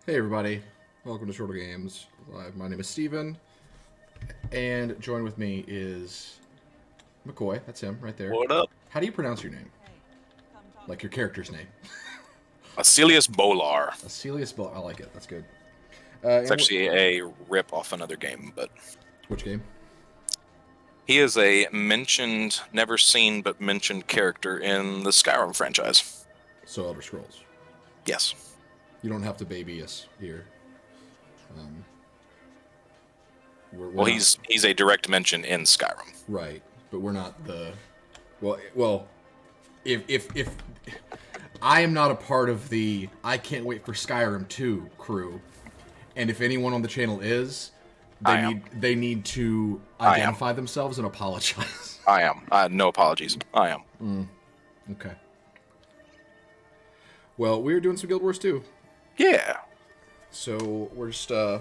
Hey everybody, welcome to Chortle Games Live. My name is Steven, and joined with me is McCoy. That's him right there. What up? How do you pronounce your name? Like your character's name. Acelius Bolar. Acelius Bolar. I like it. That's good. It's actually a rip off another game, but Which game? he is a mentioned, never seen but mentioned character in the Skyrim franchise. So Elder Scrolls. Yes. You don't have to baby us here. We're Well, not, he's a direct mention in Skyrim. right, but we're not the. Well, if I am not a part of the I can't wait for Skyrim 2 crew, and if anyone on the channel is, they need to identify themselves and apologize. I am. No apologies. I am. Okay. Well, we're doing some Guild Wars 2. Yeah. So we're just End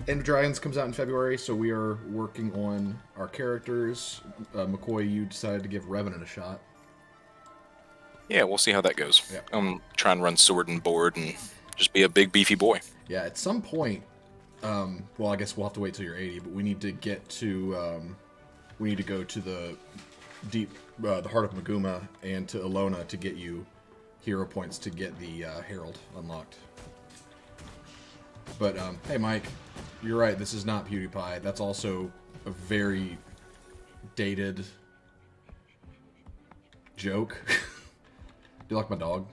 of Dragons comes out in February, so we are working on our characters. McCoy, you decided to give Revenant a shot. Yeah, we'll see how that goes. Yeah. I'm trying to run sword and board and just be a big beefy boy. Yeah, at some point, well, I guess we'll have to wait till you're 80, but we need to get to, we need to go to the the Heart of Maguma and to Ilona to get you hero points to get the Herald unlocked. But, hey Mike, you're right, this is not PewDiePie. That's also a very dated joke. Do you like my dog?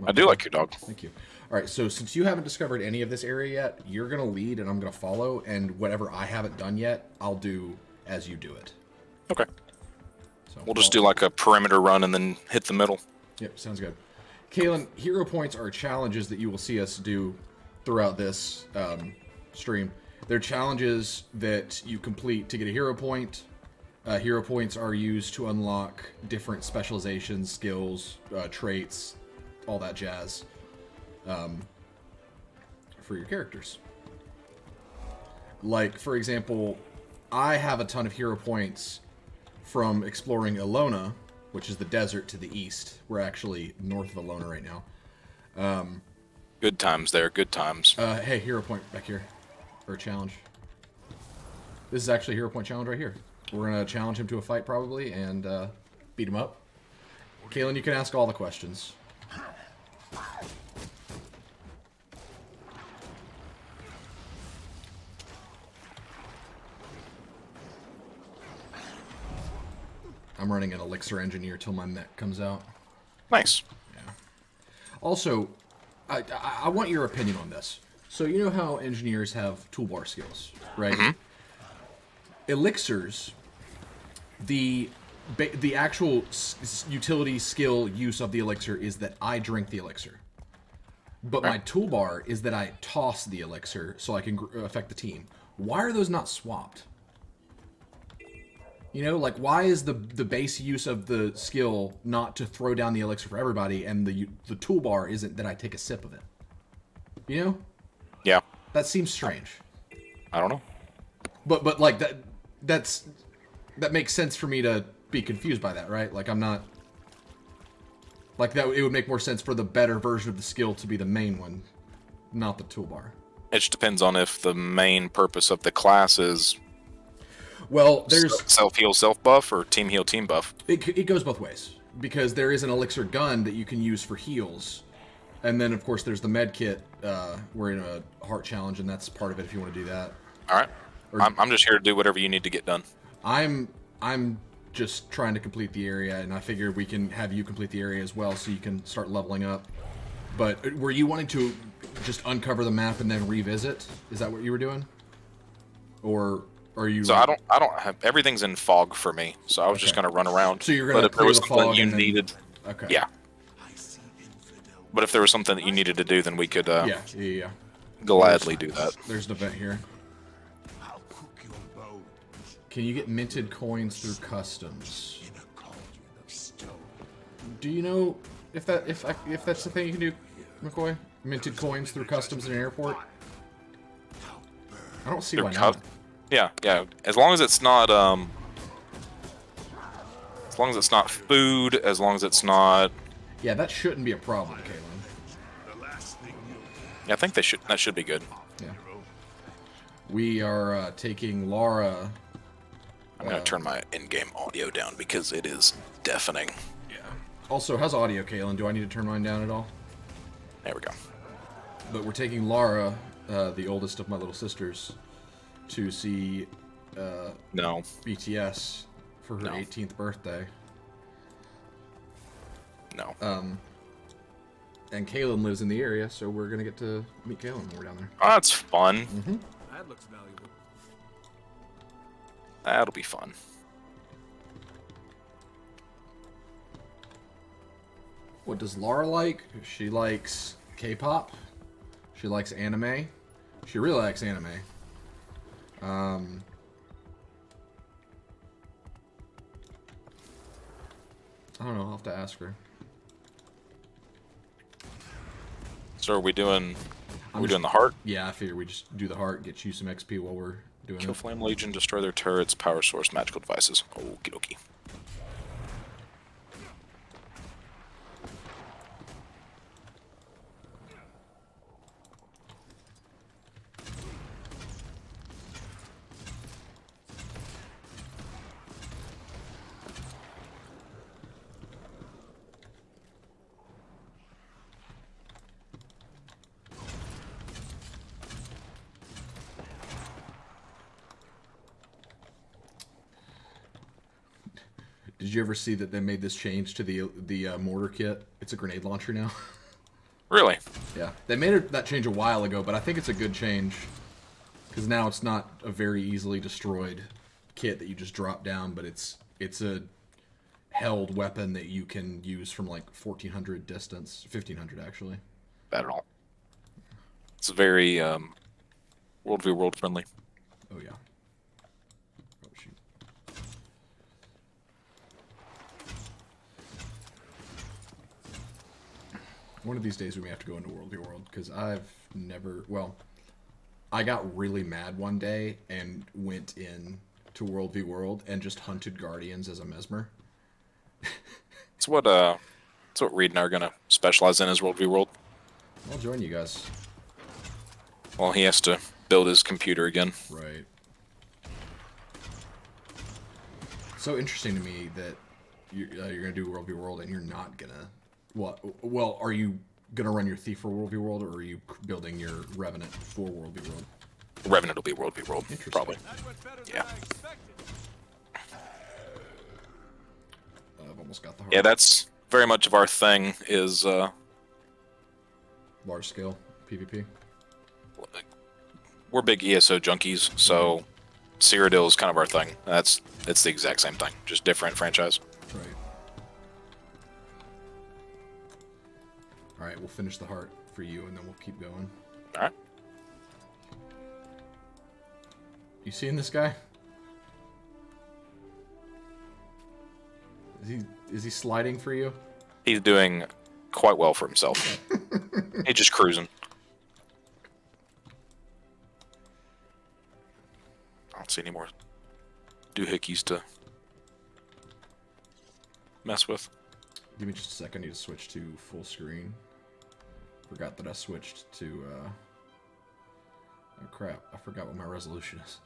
I do like your dog. Thank you. Alright, so since you haven't discovered any of this area yet, you're going to lead and I'm going to follow, and whatever I haven't done yet, I'll do as you do it. Okay. So, We'll just do like a perimeter run and then hit the middle. Yep, sounds good. Kalen, hero points are challenges that you will see us do throughout this stream. They're challenges that you complete to get a hero point. Hero points are used to unlock different specializations, skills, traits, all that jazz for your characters. Like, for example, I have a ton of hero points from exploring Ilona, which is the desert to the east. We're actually north of Ilona right now. Good times there, good times. Hey, hero point back here. Or a challenge. This is actually a hero point challenge right here. We're going to challenge him to a fight probably and beat him up. Kalen, you can ask all the questions. I'm running an elixir engineer till my mech comes out. Nice. Yeah. Also, I want your opinion on this. So you know how engineers have toolbar skills, right? Mm-hmm. Elixirs, the actual utility skill use of the elixir is that I drink the elixir. But my toolbar is that I toss the elixir so I can affect the team. Why are those not swapped? You know, like, why is the base use of the skill not to throw down the elixir for everybody, and the toolbar isn't that I take a sip of it? You know? Yeah. That seems strange. I don't know. But like, that makes sense for me to be confused by that, right? Like, I'm not... Like, that it would make more sense for the better version of the skill to be the main one, not the toolbar. It just depends on if the main purpose of the class is... Well, there's... Self-heal, self-buff, or team-heal, team-buff? It goes both ways. Because there is an elixir gun that you can use for heals. And then, of course, there's the med kit. We're in a heart challenge, and that's part of it if you want to do that. All right. I'm just here to do whatever you need to get done. I'm just trying to complete the area, and I figured we can have you complete the area as well so you can start leveling up. But were you wanting to just uncover the map and then revisit? Is that what you were doing? Or... Are you... So I don't have everything's in fog for me, so I was just gonna run around. So you're gonna clear the fog and then... needed, okay. Yeah. But if there was something that you needed to do, then we could yeah. gladly do that. There's an event here. Can you get minted coins through customs? Do you know if that's the thing you can do, McCoy? Minted coins through customs in an airport? I don't see why not. Yeah. As long as it's not As long as it's not food, as long as it's not... Yeah, that shouldn't be a problem, Caitlin. Yeah, I think that should be good. Yeah. We are taking Laura. I'm gonna turn my in-game audio down because it is deafening. Yeah. Also, how's audio, Kalen? Do I need to turn mine down at all? There we go. But we're taking Laura, the oldest of my little sisters, to see No. BTS for her No. 18th birthday. No. And Kalen lives in the area, so we're gonna get to meet Kalen when we're down there. Oh, that's fun. Mm-hmm. That looks valuable. That'll be fun. What does Laura like? She likes K-pop. She likes anime. She really likes anime. I don't know. I'll have to ask her. So are we doing? I'm doing the heart? Yeah, I figure we just do the heart, get you some XP while we're doing Kill it. Flame Legion, destroy their turrets, power source, magical devices. Okie dokie. Did you ever see that they made this change to the mortar kit? It's a grenade launcher now. Really? Yeah, they made that change a while ago, but I think it's a good change because now it's not a very easily destroyed kit that you just drop down, but it's a held weapon that you can use from like 1400 distance, 1500 actually. Bad at all. It's very World v. World friendly. Oh yeah. Oh shoot. One of these days we may have to go into World v. World because I've never. Well, I got really mad one day and went in to World v. World and just hunted Guardians as a mesmer. It's what Reed and I are gonna specialize in is World v. World. I'll join you guys. Well, he has to build his computer again. Right. So interesting to me that you're gonna do World v. World and you're not gonna. What? Well, are you gonna run your Thief for World v. World, or are you building your Revenant for World v. World? Revenant will be World v. World, Interesting. probably. Yeah. I've almost got the heart. Yeah, that's very much of our thing is Large scale PvP. we're big ESO junkies, so Cyrodiil is kind of our thing. It's the exact same thing, just different franchise. Right. All right, we'll finish the heart for you, and then we'll keep going. All right. You seeing this guy? Is he sliding for you? He's doing quite well for himself. He's just cruising. I don't see any more doohickeys to mess with. Give me just a second. I need to switch to full screen. Forgot that I switched to. Oh crap! I forgot what my resolution is.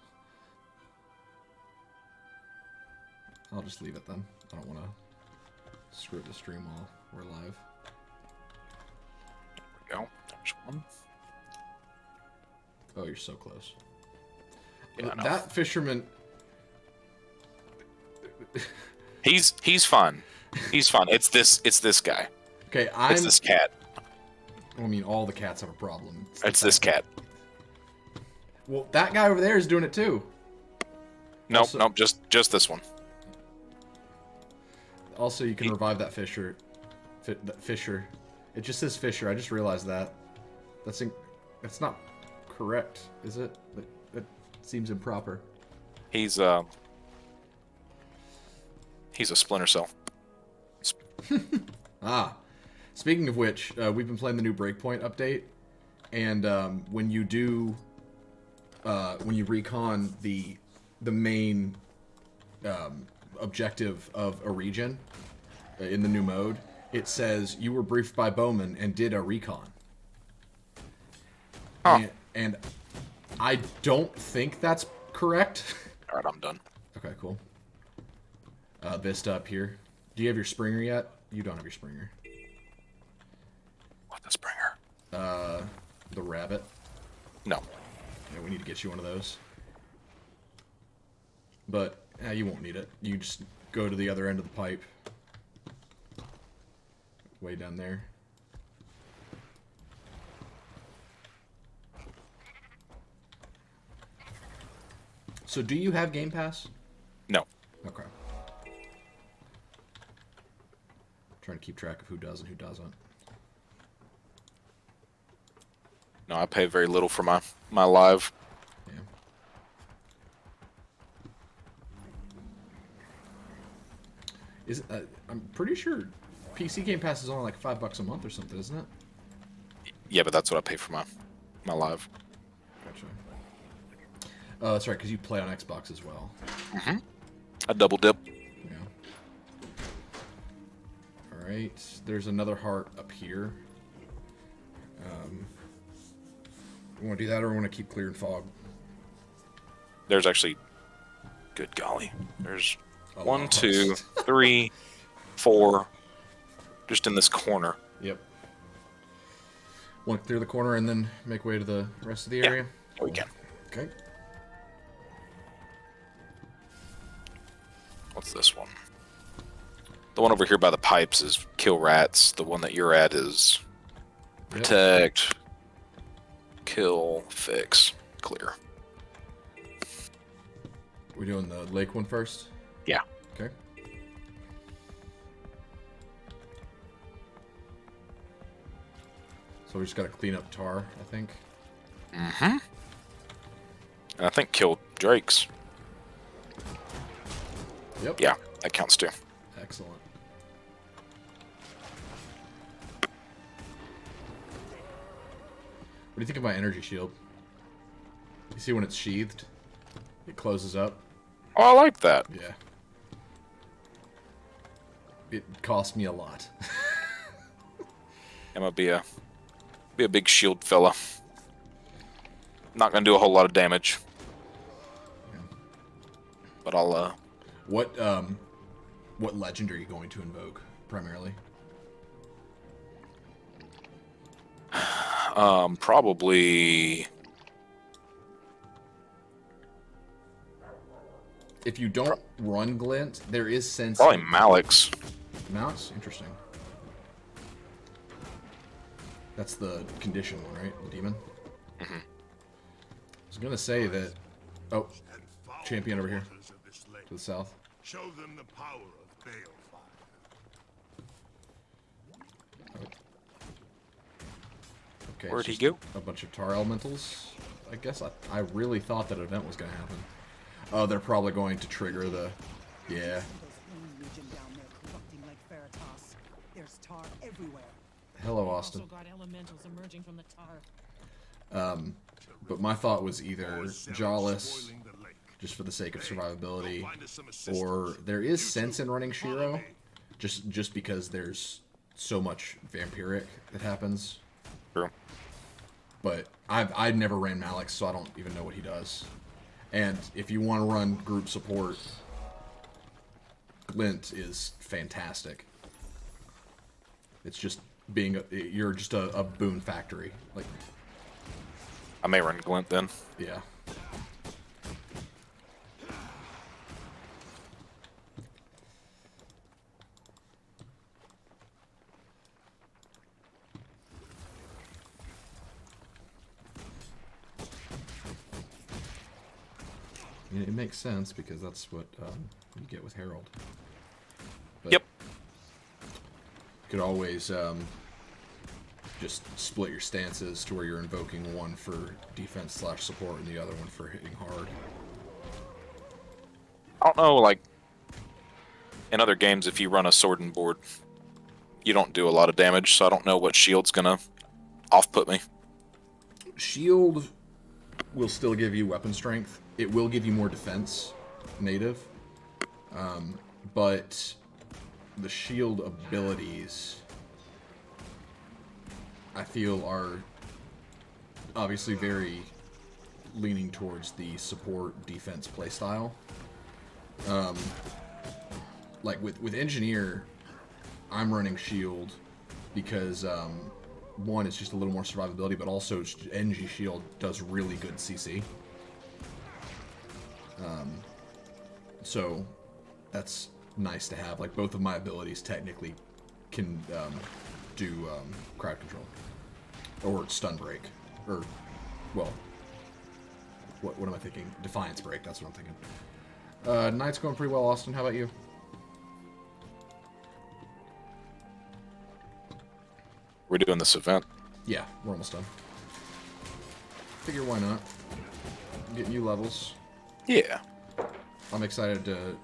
I'll just leave it then. I don't want to screw up the stream while we're live. There we go. There's one. Oh, you're so close. Yeah, I know. That fisherman. He's fun. He's fun. It's this guy. Okay, It's this cat. I mean, all the cats have a problem. It's this cat. Well, that guy over there is doing it too. Nope, Also- nope, just this one. Also, you can revive that fisher. That fisher. It just says fisher. I just realized that. That's not correct, is it? That seems improper. He's a Splinter Cell. Ah, speaking of which, we've been playing the new Breakpoint update, and when you do, when you recon the main objective of a region in the new mode, it says you were briefed by Bowman and did a recon. Huh. And I don't think that's correct. All right, I'm done. Okay, cool. Vista up here. Do you have your Springer yet? You don't have your Springer. What, the Springer? The rabbit. No. Yeah, we need to get you one of those. But you won't need it. You just go to the other end of the pipe. Way down there. So do you have Game Pass? No. Okay. Trying to keep track of who does and who doesn't. No, I pay very little for my live. Yeah. I'm pretty sure PC Game Pass is only like $5 a month or something, isn't it? Yeah, but that's what I pay for my live. Gotcha. Oh, that's right, because you play on Xbox as well. Mm-hmm. I double dip. Yeah. All right. There's another heart up here. We want to do that, or we want to keep clearing fog? There's actually, good golly, there's A 1, lot. 2, 3, 4, just in this corner. Yep. Want to clear the corner and then make way to the rest of the Yeah. area? We can. Okay. What's this one? The one over here by the pipes is kill rats. The one that you're at is Yep. protect, kill, fix, clear. We're doing the lake one first? Yeah. Okay. So we just got to clean up tar, I think. Mm-hmm. And I think kill drakes. Yep. Yeah, that counts too. Excellent. What do you think of my energy shield? You see when it's sheathed, it closes up. Oh, I like that. Yeah. It cost me a lot. I'm gonna be a big shield fella. Not gonna do a whole lot of damage. Yeah. But I'll What legend are you going to invoke primarily? probably If you don't run Glint, there is sense. probably Malik's. Mouse? Interesting. That's the condition one, right? The demon? Mm-hmm. I was gonna say that... Oh, champion over here. To the south. Show them the power of balefire. Okay, Where'd it's he just go? A bunch of tar elementals. I guess I really thought that event was gonna happen. Oh, they're probably going to trigger the... Yeah. There's tar everywhere. Hello, Austin. Also got elementals emerging from the tar. But my thought was either Jawless, just for the sake of survivability, or there is sense in running Shiro, just because there's so much vampiric that happens. True. But I've never ran Malix, so I don't even know what he does. And if you want to run group support, Glint is fantastic. It's just you're just a boon factory. Like, I may run Glint then. yeah. I mean, it makes sense because that's what you get with Herald. But Yep. You could always just split your stances to where you're invoking one for defense/support and the other one for hitting hard. I don't know, like in other games, if you run a sword and board, you don't do a lot of damage, so I don't know what shield's gonna off-put me. Shield will still give you weapon strength. It will give you more defense, native. But the shield abilities, I feel, are obviously very leaning towards the support defense playstyle. Like with Engineer, I'm running Shield because one, it's just a little more survivability, but also NG Shield does really good CC. So that's nice to have. Like both of my abilities technically can do crowd control or stun break, or well, what am I thinking? Defiance break. That's what I'm thinking. Night's going pretty well, Austin. How about you? We're doing this event. Yeah, we're almost done. Figure why not? Get new levels. Yeah. I'm excited to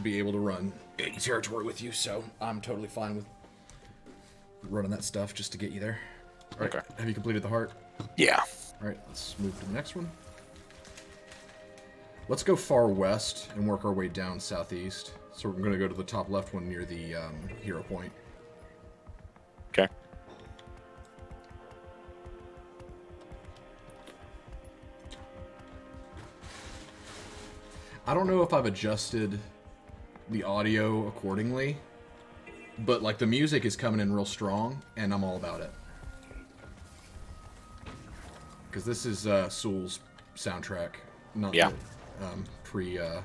be able to run a territory with you, so I'm totally fine with running that stuff just to get you there. All right, Okay. have you completed the heart? Yeah. All right, let's move to the next one. Let's go far west and work our way down southeast. So we're going to go to the top left one near the hero point. Okay. I don't know if I've adjusted the audio accordingly, but like the music is coming in real strong, and I'm all about it. Because this is Soul's soundtrack, not Yeah. the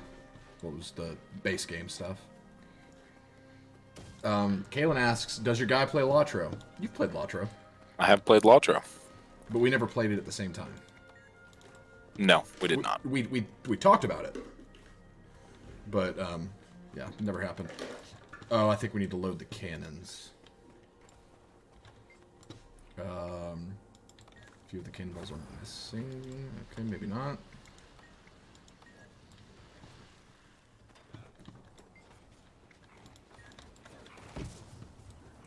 what was the base game stuff. Kalen asks, does your guy play Latro? You've played Latro, I have played Latro. but we never played it at the same time. No, we did not. We talked about it, but yeah, never happened. Oh, I think we need to load the cannons. A few of the cannonballs are missing. Okay, maybe not.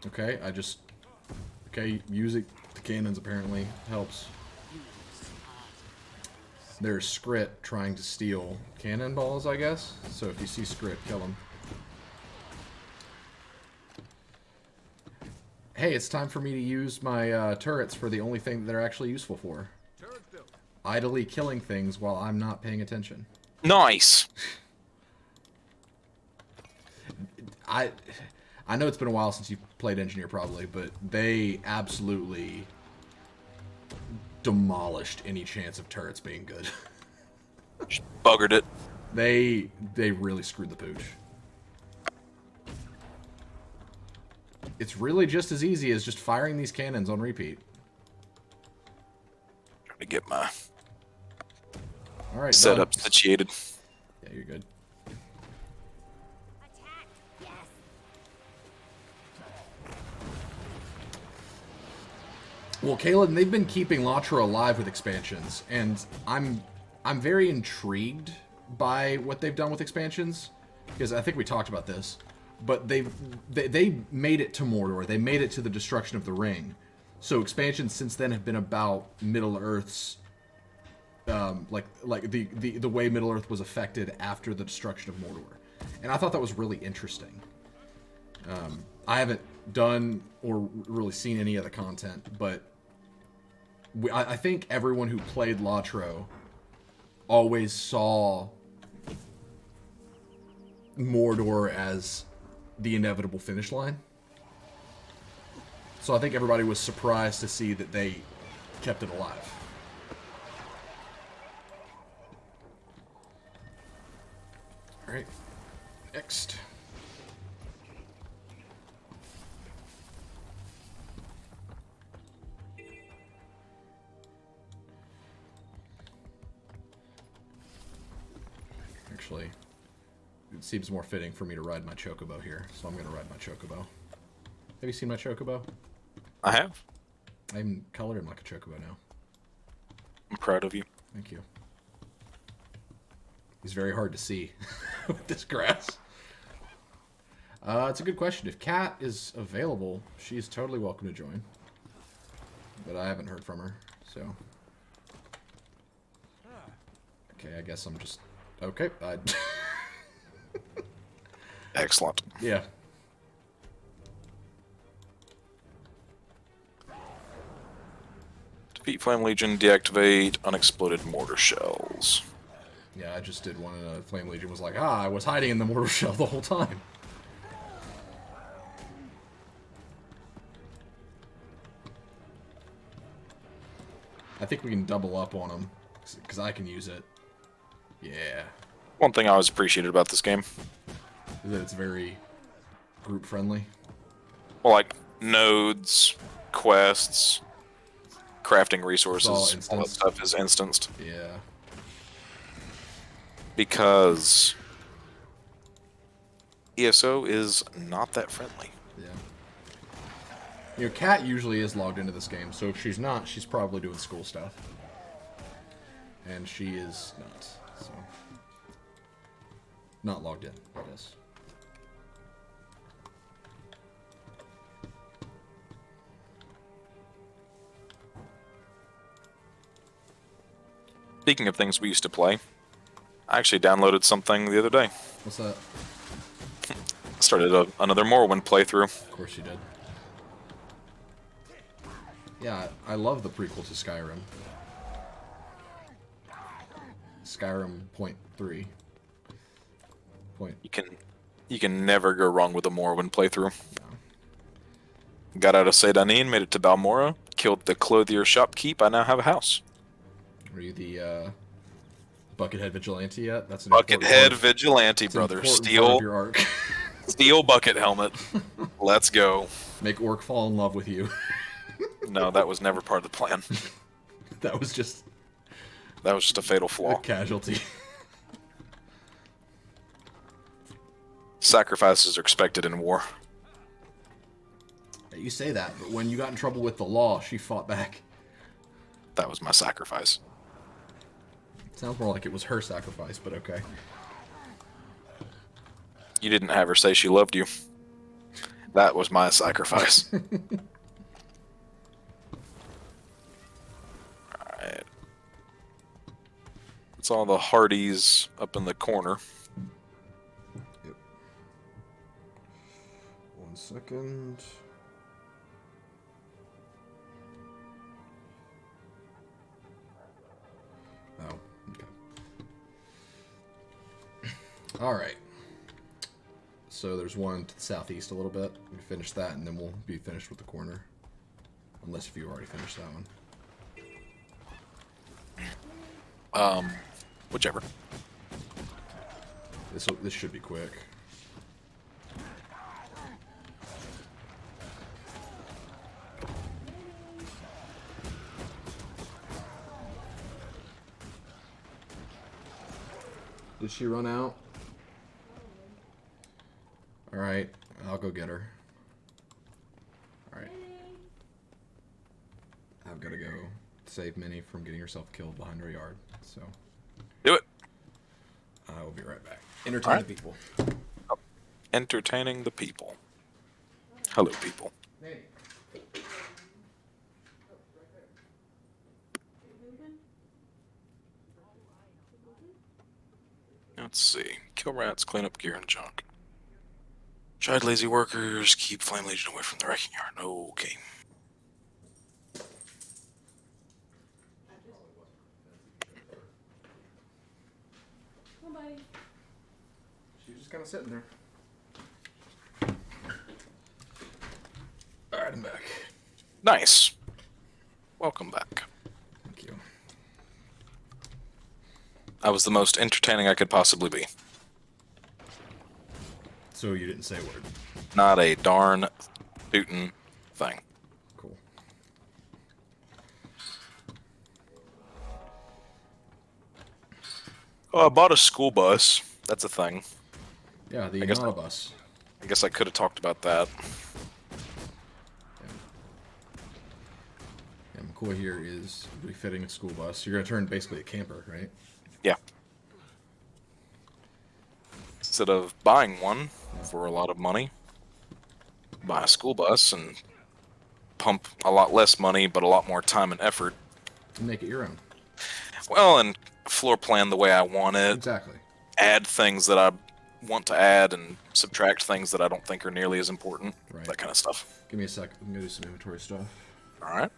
Okay, okay, using the cannons apparently helps. There's Scrit trying to steal cannonballs, I guess. So if you see Scrit, kill him. Hey, it's time for me to use my turrets for the only thing that they're actually useful for. Idly killing things while I'm not paying attention. Nice. I know it's been a while since you've played Engineer probably, but they absolutely demolished any chance of turrets being good. Just buggered it. They really screwed the pooch. It's really just as easy as just firing these cannons on repeat. Trying to get my All right, setup done. situated. Yeah, you're good. Well, Caleb, they've been keeping Latro alive with expansions, and I'm very intrigued by what they've done with expansions, because I think we talked about this, but they made it to Mordor, they made it to the destruction of the ring, so expansions since then have been about Middle Earth's, like the way Middle Earth was affected after the destruction of Mordor, and I thought that was really interesting. I haven't done or really seen any of the content, but I think everyone who played Latro always saw Mordor as the inevitable finish line. So I think everybody was surprised to see that they kept it alive. Alright, next. Actually, it seems more fitting for me to ride my chocobo here, so I'm going to ride my chocobo. Have you seen my chocobo? I have. I'm colored him like a chocobo now. I'm proud of you. Thank you. He's very hard to see with this grass. It's a good question. If Kat is available, she's totally welcome to join. But I haven't heard from her, so... Okay, I guess I'm just... Okay, Excellent. yeah. Defeat Flame Legion, deactivate unexploded mortar shells. Yeah, I just did one, and a Flame Legion was like, I was hiding in the mortar shell the whole time. I think we can double up on them, because I can use it. Yeah. One thing I always appreciated about this game. Is that it's very group-friendly. Well, like, nodes, quests, crafting resources, all that stuff is instanced. Yeah. Because ESO is not that friendly. Yeah. You know, Kat usually is logged into this game, so if she's not, she's probably doing school stuff. And she is not, so... Not logged in, I guess. Speaking of things we used to play, I actually downloaded something the other day. What's that? Started another Morrowind playthrough. Of course you did. Yeah, I love the prequel to Skyrim. Skyrim .3. You can never go wrong with a Morrowind playthrough. No. Got out of Sedanin, made it to Balmora, killed the clothier shopkeep. I now have a house. Were you the Buckethead Vigilante yet? That's an Buckethead Vigilante, brother. Steel bucket helmet. Let's go. Make Orc fall in love with you. No, that was never part of the plan. That was just a fatal flaw. A casualty. Sacrifices are expected in war. You say that, but when you got in trouble with the law, she fought back. That was my sacrifice. Sounds more like it was her sacrifice, but okay. You didn't have her say she loved you. That was my sacrifice. Alright. It's all the Hardys up in the corner. Yep. 1 second. Oh, okay. Alright. So there's one to the southeast a little bit. We finish that, and then we'll be finished with the corner. Unless if you already finished that one. Whichever. This should be quick. Did she run out? Alright, I'll go get her. Alright. I've got to go save Minnie from getting herself killed behind her yard, so... Do it! I will be right back. Entertain the people. Entertaining the people. Hello, people. Hey. Let's see. Kill rats, clean up gear and junk. Chide lazy workers, keep Flame Legion away from the wrecking yard. Okay. She's just kind of sitting there. Alright, I'm back. Nice. Welcome back. Thank you. I was the most entertaining I could possibly be. So you didn't say a word. Not a darn tootin' thing. Cool. Oh, I bought a school bus. That's a thing. Yeah, the I guess Nautilus. I guess I could have talked about that. Yeah, McCoy here is refitting a school bus. You're going to turn basically a camper, right? Yeah. Instead of buying one for a lot of money, buy a school bus and pump a lot less money but a lot more time and effort. And make it your own. Well, and floor plan the way I want it. Exactly. Add things that I want to add and subtract things that I don't think are nearly as important. Right. That kind of stuff. Give me a sec. I'm going to do some inventory stuff. Alright.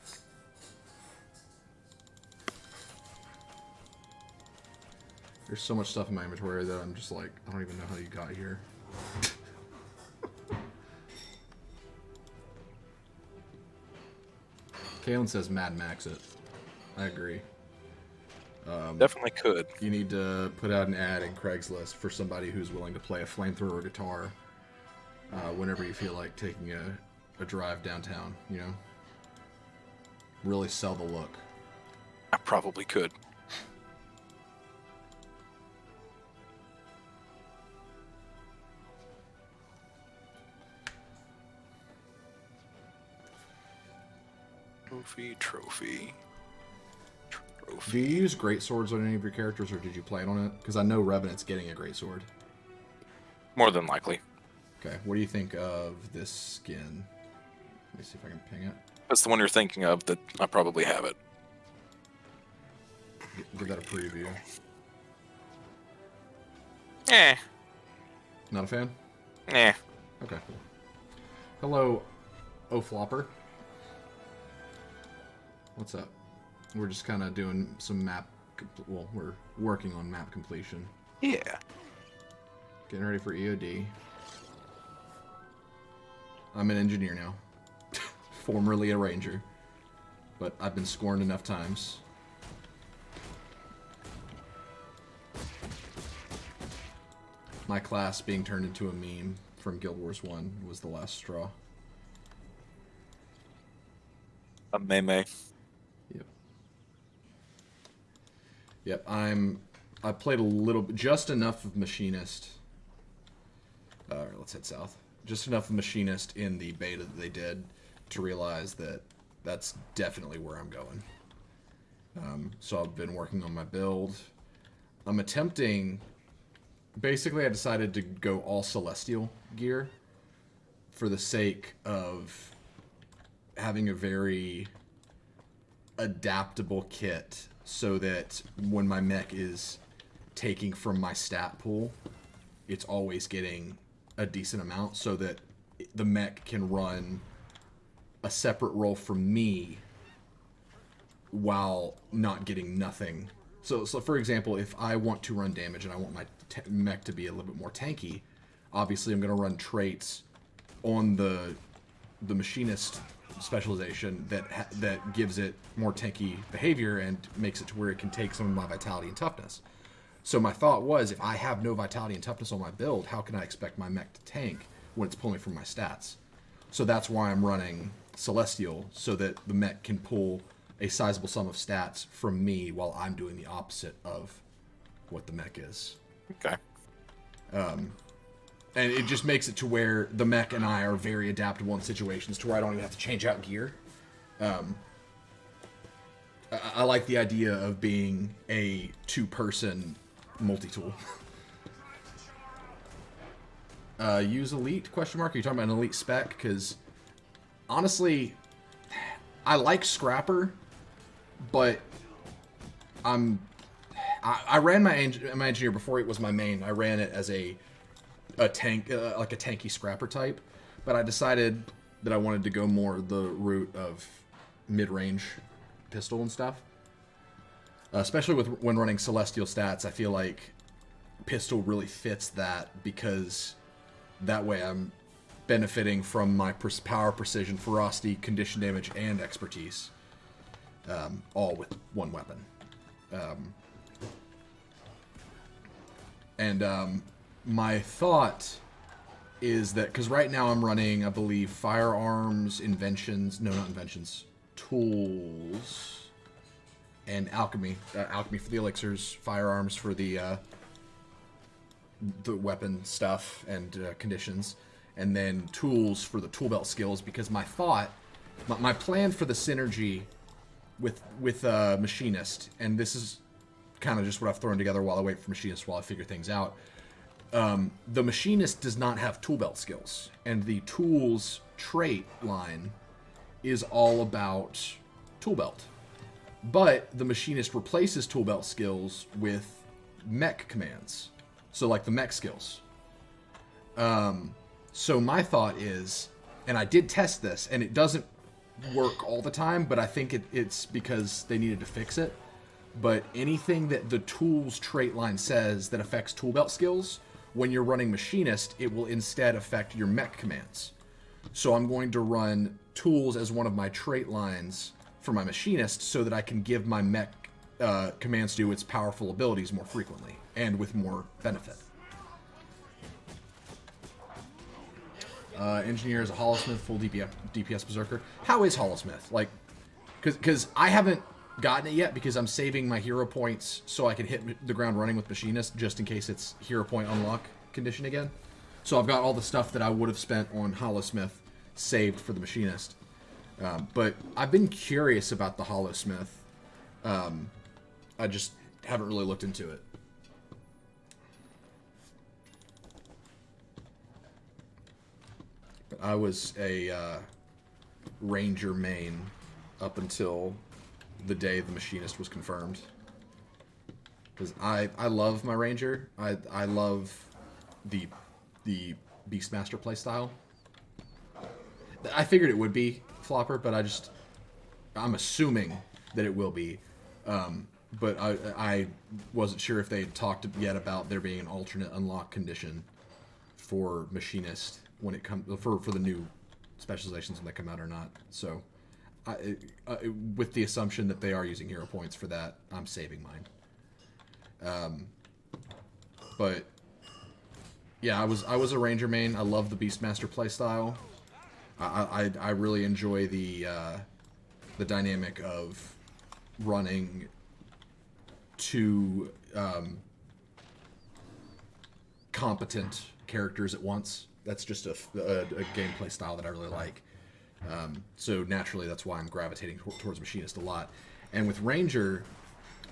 There's so much stuff in my inventory that I'm just like, I don't even know how you got here. Kalen says Mad Max it. I agree. Definitely could. You need to put out an ad in Craigslist for somebody who's willing to play a flamethrower guitar whenever you feel like taking a drive downtown, you know? Really sell the look. I probably could. Trophy. Do you use great swords on any of your characters, or did you plan on it? Because I know Revenant's getting a great sword. More than likely. Okay, what do you think of this skin? Let me see if I can ping it. That's the one you're thinking of that I probably have it. Give that a preview. Eh. Not a fan? Eh. Okay. Hello, O'Flopper. What's up? We're just kind of doing some map... Well, we're working on map completion. Yeah. Getting ready for EOD. I'm an engineer now. Formerly a ranger. But I've been scorned enough times. My class being turned into a meme from Guild Wars 1 was the last straw. A meme. Yep. Yep, I played a little bit, just enough of Machinist. Let's head south. Just enough of Machinist in the beta that they did to realize that that's definitely where I'm going. So I've been working on my build. I'm attempting... Basically, I decided to go all Celestial gear for the sake of having a very adaptable kit so that when my mech is taking from my stat pool, it's always getting a decent amount so that the mech can run a separate roll from me while not getting nothing. So for example, if I want to run damage and I want my mech to be a little bit more tanky, obviously I'm going to run traits on the Machinist specialization that gives it more tanky behavior and makes it to where it can take some of my vitality and toughness. So my thought was, if I have no vitality and toughness on my build, how can I expect my mech to tank when it's pulling from my stats? So that's why I'm running Celestial, so that the mech can pull a sizable sum of stats from me while I'm doing the opposite of what the mech is. Okay. And it just makes it to where the mech and I are very adaptable in situations to where I don't even have to change out gear. I like the idea of being a two-person multi-tool. Use Elite, question mark? Are you talking about an Elite spec? Because, honestly, I like Scrapper, but I ran my engineer before it was my main. I ran it as a tank, like a tanky Scrapper type, but I decided that I wanted to go more the route of mid-range pistol and stuff. Especially when running Celestial stats, I feel like pistol really fits that, because that way I'm benefiting from my power, precision, ferocity, condition damage, and expertise, all with one weapon. My thought is that, because right now I'm running, I believe, firearms, inventions, no, not inventions, tools, and alchemy. Alchemy for the elixirs, firearms for the weapon stuff and conditions, and then tools for the tool belt skills, because my plan for the synergy with Machinist, and this is kind of just what I've thrown together while I wait for Machinist, while I figure things out. The Machinist does not have tool belt skills, and the tools trait line is all about tool belt. But the Machinist replaces tool belt skills with mech commands. So like the mech skills. So my thought is, and I did test this, and it doesn't work all the time, but I think it's because they needed to fix it. but anything that the tools trait line says that affects tool belt skills, when you're running machinist, it will instead affect your mech commands. So I'm going to run tools as one of my trait lines for my machinist so that I can give my mech commands to its powerful abilities more frequently and with more benefit. Engineer is a Holosmith, full DPS Berserker. How is Holosmith? Like, because I haven't gotten it yet because I'm saving my hero points so I can hit the ground running with Machinist just in case it's hero point unlock condition again. So I've got all the stuff that I would have spent on Holosmith saved for the Machinist. But I've been curious about the Holosmith. I just haven't really looked into it. But I was a Ranger main up until the day the Machinist was confirmed. Because I love my Ranger. I love the Beastmaster playstyle. I figured it would be Flopper, but I'm assuming that it will be. But I wasn't sure if they had talked yet about there being an alternate unlock condition for Machinist when it comes for the new specializations when they come out or not. So, with the assumption that they are using hero points for that, I'm saving mine. But yeah, I was a Ranger main. I love the Beastmaster playstyle. I really enjoy the dynamic of running two competent characters at once. That's just a gameplay style that I really like. So naturally, that's why I'm gravitating towards Machinist a lot. And with Ranger,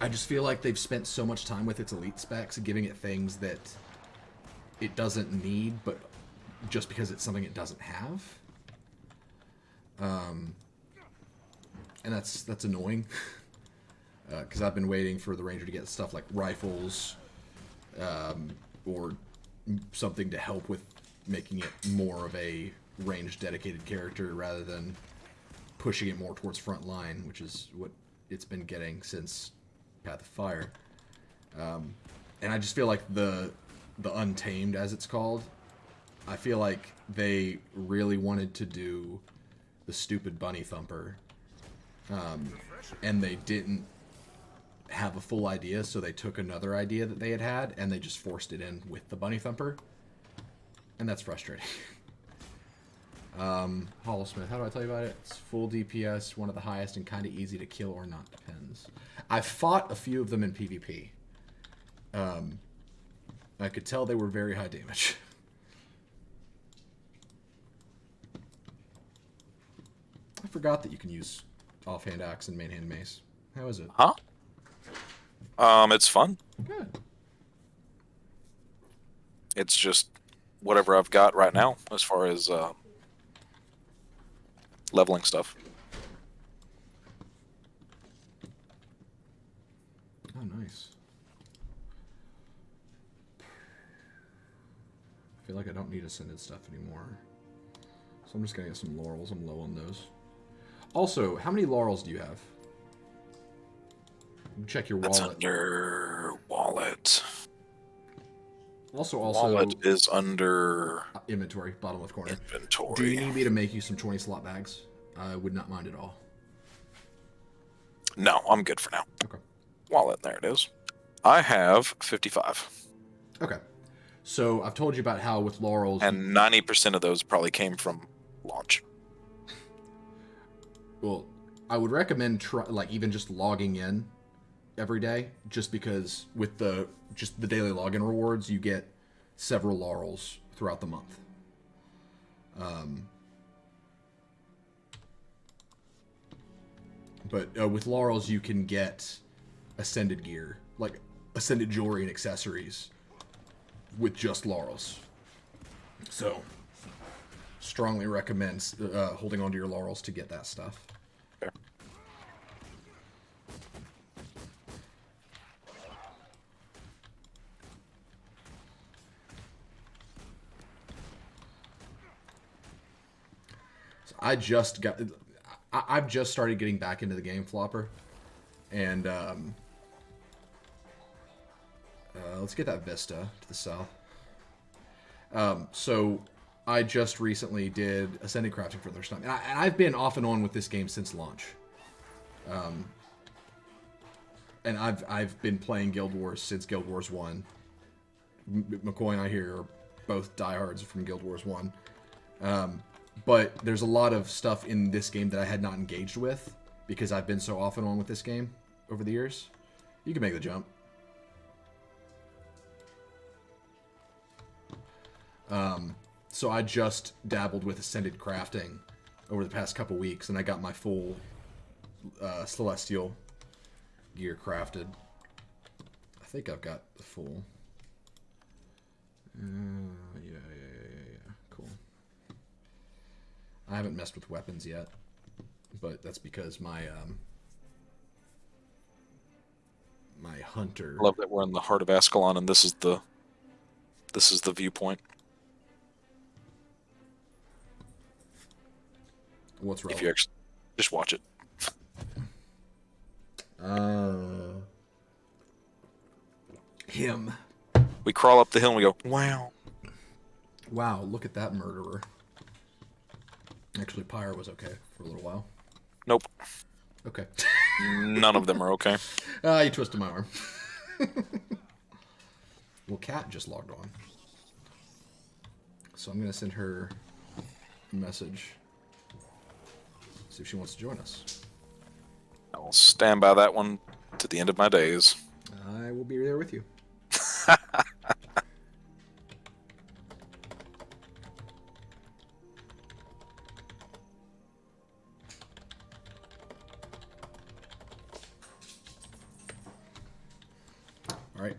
I just feel like they've spent so much time with its elite specs, giving it things that it doesn't need, but just because it's something it doesn't have. And that's annoying. Because I've been waiting for the Ranger to get stuff like rifles, or something to help with making it more of a range-dedicated character rather than pushing it more towards front line, which is what it's been getting since Path of Fire. And I just feel like the Untamed, as it's called, I feel like they really wanted to do the stupid Bunny Thumper, and they didn't have a full idea, so they took another idea that they had and they just forced it in with the Bunny Thumper, and that's frustrating. Holosmith, how do I tell you about it? It's full DPS, one of the highest, and kind of easy to kill or not, depends. I've fought a few of them in PvP. I could tell they were very high damage. I forgot that you can use offhand axe and main hand mace. How is it? Huh? It's fun. Good. It's just whatever I've got right now as far as leveling stuff. Oh, nice. I feel like I don't need Ascended stuff anymore. So I'm just gonna get some laurels. I'm low on those. Also, how many laurels do you have? Check your wallet. That's under wallet. Also, Wallet is under inventory, bottom left corner. inventory. Do you need me to make you some 20 slot bags? I would not mind at all. No, I'm good for now. Okay. Wallet, there it is. I have 55. Okay. So I've told you about how with laurels, And 90% of those probably came from launch. well, I would recommend even just logging in every day, just because with the daily login rewards, you get several laurels throughout the month. But with laurels, you can get ascended gear, like ascended jewelry and accessories, with just laurels. So, strongly recommend holding onto your laurels to get that stuff. Okay. So I've just started getting back into the game, Flopper, and Let's get that vista to the south. So I just recently did Ascended Crafting for the first time. And I've been off and on with this game since launch. And I've been playing Guild Wars since Guild Wars 1. McCoy and I here are both diehards from Guild Wars 1. But there's a lot of stuff in this game that I had not engaged with because I've been so off and on with this game over the years. You can make the jump. So I just dabbled with Ascended Crafting over the past couple weeks, and I got my full Celestial gear crafted. I think I've got the full... yeah. Cool. I haven't messed with weapons yet, but that's because my my hunter... I love that we're in the heart of Ascalon, and this is the viewpoint. What's wrong? If you actually just watch it. Him. We crawl up the hill and we go, wow. Wow, look at that murderer. Actually, Pyre was okay for a little while. Nope. Okay. None of them are okay. You twisted my arm. Well, Kat just logged on. So I'm going to send her a message. See if she wants to join us. I will stand by that one to the end of my days. I will be there with you. All right.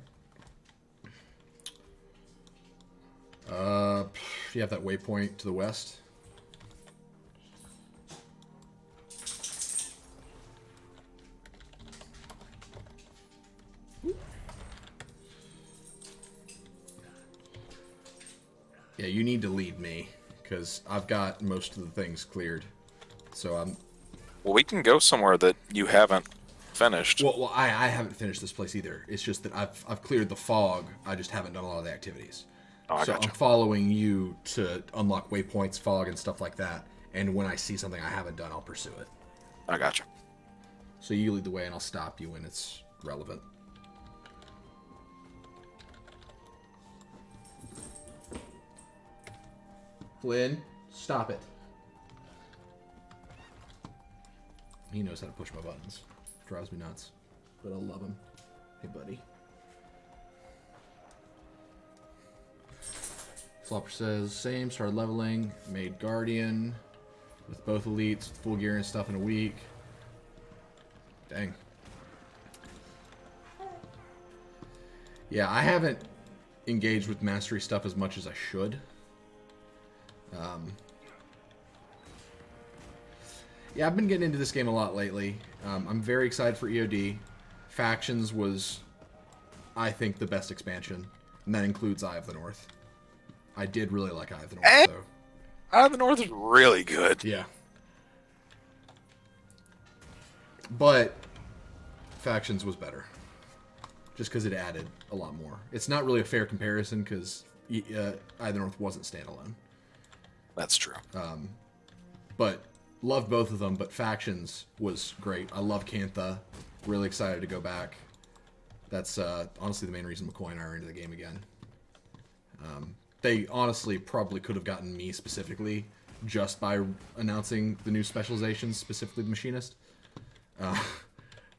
You have that waypoint to the west. Yeah, you need to lead me, because I've got most of the things cleared. So I'm... Well, we can go somewhere that you haven't finished. Well, I haven't finished this place either. It's just that I've cleared the fog. I just haven't done a lot of the activities. Oh, So gotcha. I'm following you to unlock waypoints, fog, and stuff like that. And when I see something I haven't done, I'll pursue it. I gotcha. So you lead the way, and I'll stop you when it's relevant. Flynn, stop it. He knows how to push my buttons. Drives me nuts. But I love him. Hey, buddy. Flopper says, same, started leveling, made Guardian with both elites, full gear and stuff in a week. Dang. Yeah, I haven't engaged with mastery stuff as much as I should. Yeah, I've been getting into this game a lot lately. I'm very excited for EOD. Factions was, I think, the best expansion, and that includes Eye of the North. I did really like Eye of the North, though. Eye of the North is really good. Yeah. But Factions was better. Just because it added a lot more. It's not really a fair comparison because Eye of the North wasn't standalone. That's true. But loved both of them, but Factions was great. I love Cantha. Really excited to go back. That's honestly the main reason McCoy and I are into the game again. They honestly probably could have gotten me specifically just by announcing the new specializations, specifically the Machinist.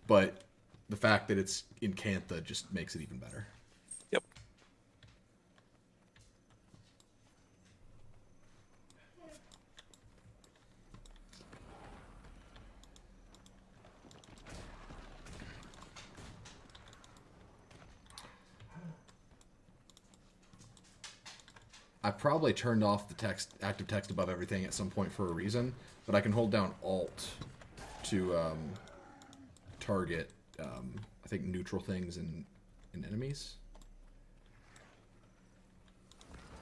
But the fact that it's in Cantha just makes it even better. Yep. I probably turned off the text, active text above everything at some point for a reason, but I can hold down Alt to target, I think, neutral things and enemies.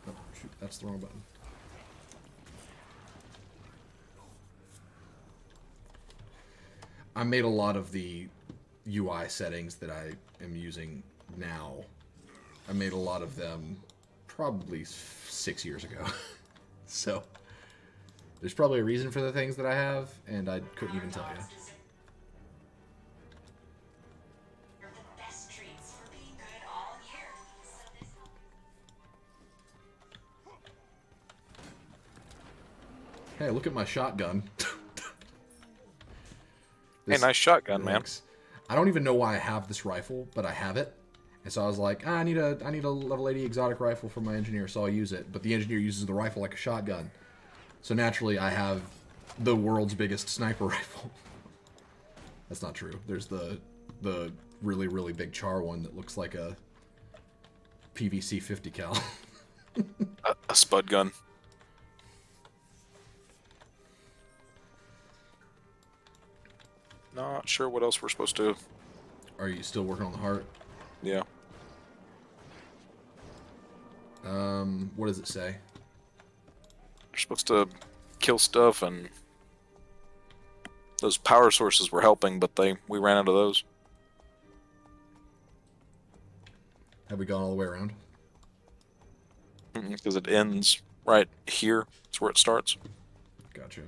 Oh, shoot, that's the wrong button. I made a lot of the UI settings that I am using now I made a lot of them probably 6 years ago. So there's probably a reason for the things that I have, and I couldn't even tell you. Hey, look at my shotgun. Hey, nice shotgun, man. I don't even know why I have this rifle, but I have it. And so I was like, I need a level 80 exotic rifle for my engineer, so I'll use it. But the engineer uses the rifle like a shotgun. So naturally, I have the world's biggest sniper rifle. That's not true. There's the really, really big char one that looks like a PVC 50 cal. A spud gun. Not sure what else we're supposed to... Are you still working on the heart? Yeah. What does it say? We're supposed to kill stuff, and those power sources were helping, but we ran out of those. Have we gone all the way around? Because it ends right here. That's where it starts. Gotcha.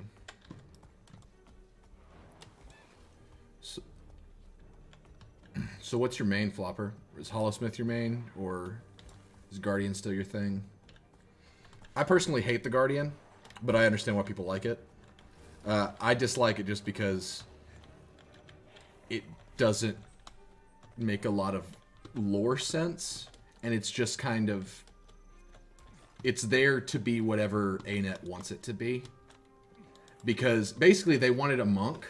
So what's your main, Flopper? Is Hollowsmith your main, or is Guardian still your thing? I personally hate the Guardian, but I understand why people like it. I dislike it just because it doesn't make a lot of lore sense, and it's just kind of... It's there to be whatever ANET wants it to be. Because basically they wanted a monk,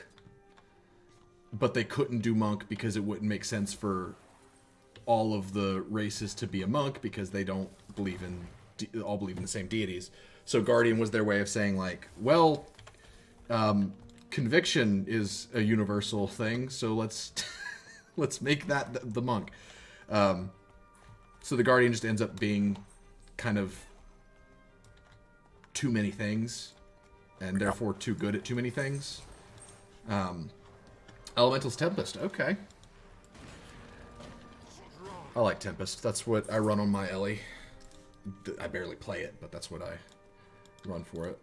but they couldn't do monk because it wouldn't make sense for all of the races to be a monk because they don't believe in... all believe in the same deities. So Guardian was their way of saying, like, well, conviction is a universal thing, so let's let's make that the monk. So the Guardian just ends up being kind of too many things, and therefore too good at too many things. Elemental's Tempest, okay. I like Tempest. That's what I run on my Ellie. I barely play it, but that's what I run for it.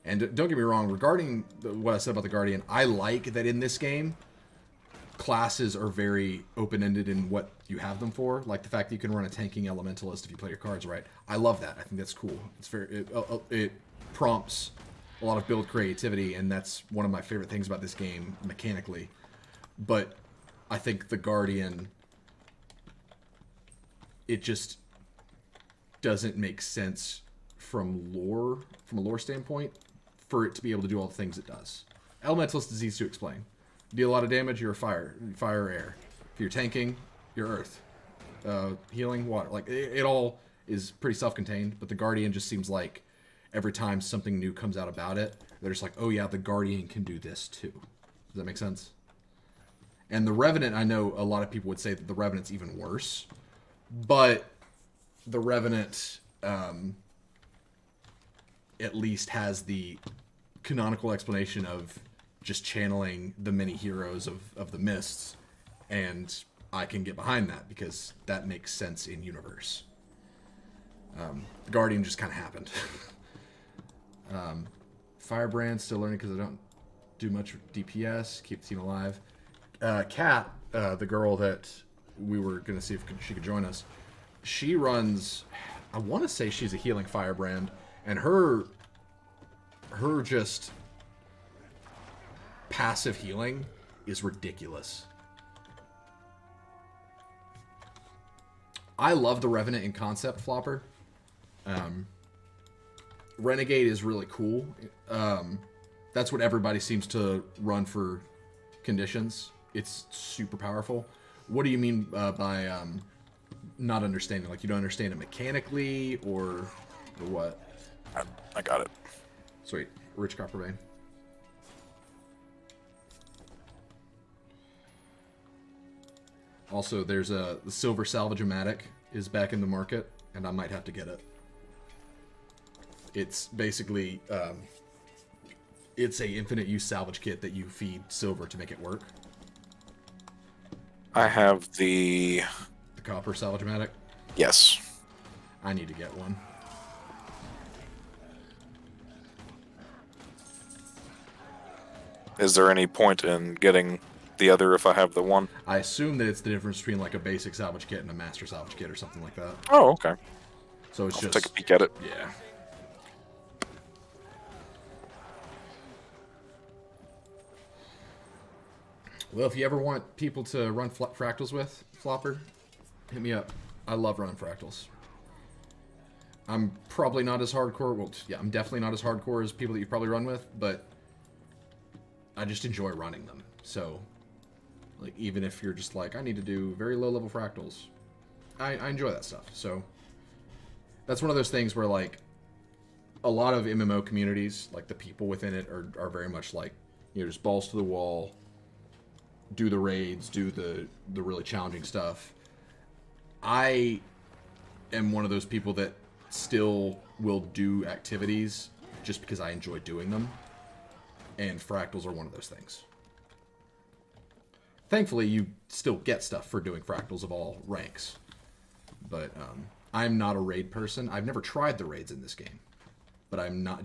And don't get me wrong, regarding what I said about the Guardian, I like that in this game, classes are very open-ended in what you have them for. Like the fact that you can run a tanking elementalist if you play your cards right. I love that. I think that's cool. It's very it prompts a lot of build creativity, and that's one of my favorite things about this game mechanically. But I think the Guardian, it just doesn't make sense from a lore standpoint, for it to be able to do all the things it does. Elementalist is easy to explain. Deal a lot of damage, you're fire or air. If you're tanking, you're earth. Healing, water. Like, it all is pretty self-contained, but the Guardian just seems like every time something new comes out about it, they're just like, oh yeah, the Guardian can do this too. Does that make sense? And the Revenant, I know a lot of people would say that the Revenant's even worse, but the Revenant at least has the canonical explanation of just channeling the many heroes of the Mists, and I can get behind that because that makes sense in universe. The Guardian just kind of happened. Firebrand, still learning because I don't do much DPS, keep the team alive. Kat, the girl that we were going to see if she could join us, she runs, I want to say she's a healing Firebrand, and her just passive healing is ridiculous. I love the Revenant in concept, Flopper. Renegade is really cool. That's what everybody seems to run for conditions. It's super powerful. What do you mean by not understanding? Like, you don't understand it mechanically, or what? I got it. Sweet. Rich Copper Vein. Also, there's the silver Salvage-O-Matic is back in the market, and I might have to get it. It's basically it's a infinite use salvage kit that you feed silver to make it work. I have the copper Salvage-O-Matic? Yes. I need to get one. Is there any point in getting the other if I have the one? I assume that it's the difference between like a basic salvage kit and a master salvage kit or something like that. Oh, okay. So it's I'll just take a peek at it. Yeah. Well, if you ever want people to run fractals with, Flopper, hit me up. I love running fractals. I'm probably not as hardcore. Well, yeah, I'm definitely not as hardcore as people that you probably run with, but I just enjoy running them. So, like, even if you're just like, I need to do very low-level fractals, I enjoy that stuff. So, that's one of those things where, like, a lot of MMO communities, like, the people within it are very much like, you know, just balls to the wall, do the raids, do the really challenging stuff. I am one of those people that still will do activities just because I enjoy doing them, and fractals are one of those things. Thankfully, you still get stuff for doing fractals of all ranks, but I'm not a raid person. I've never tried the raids in this game, but I'm not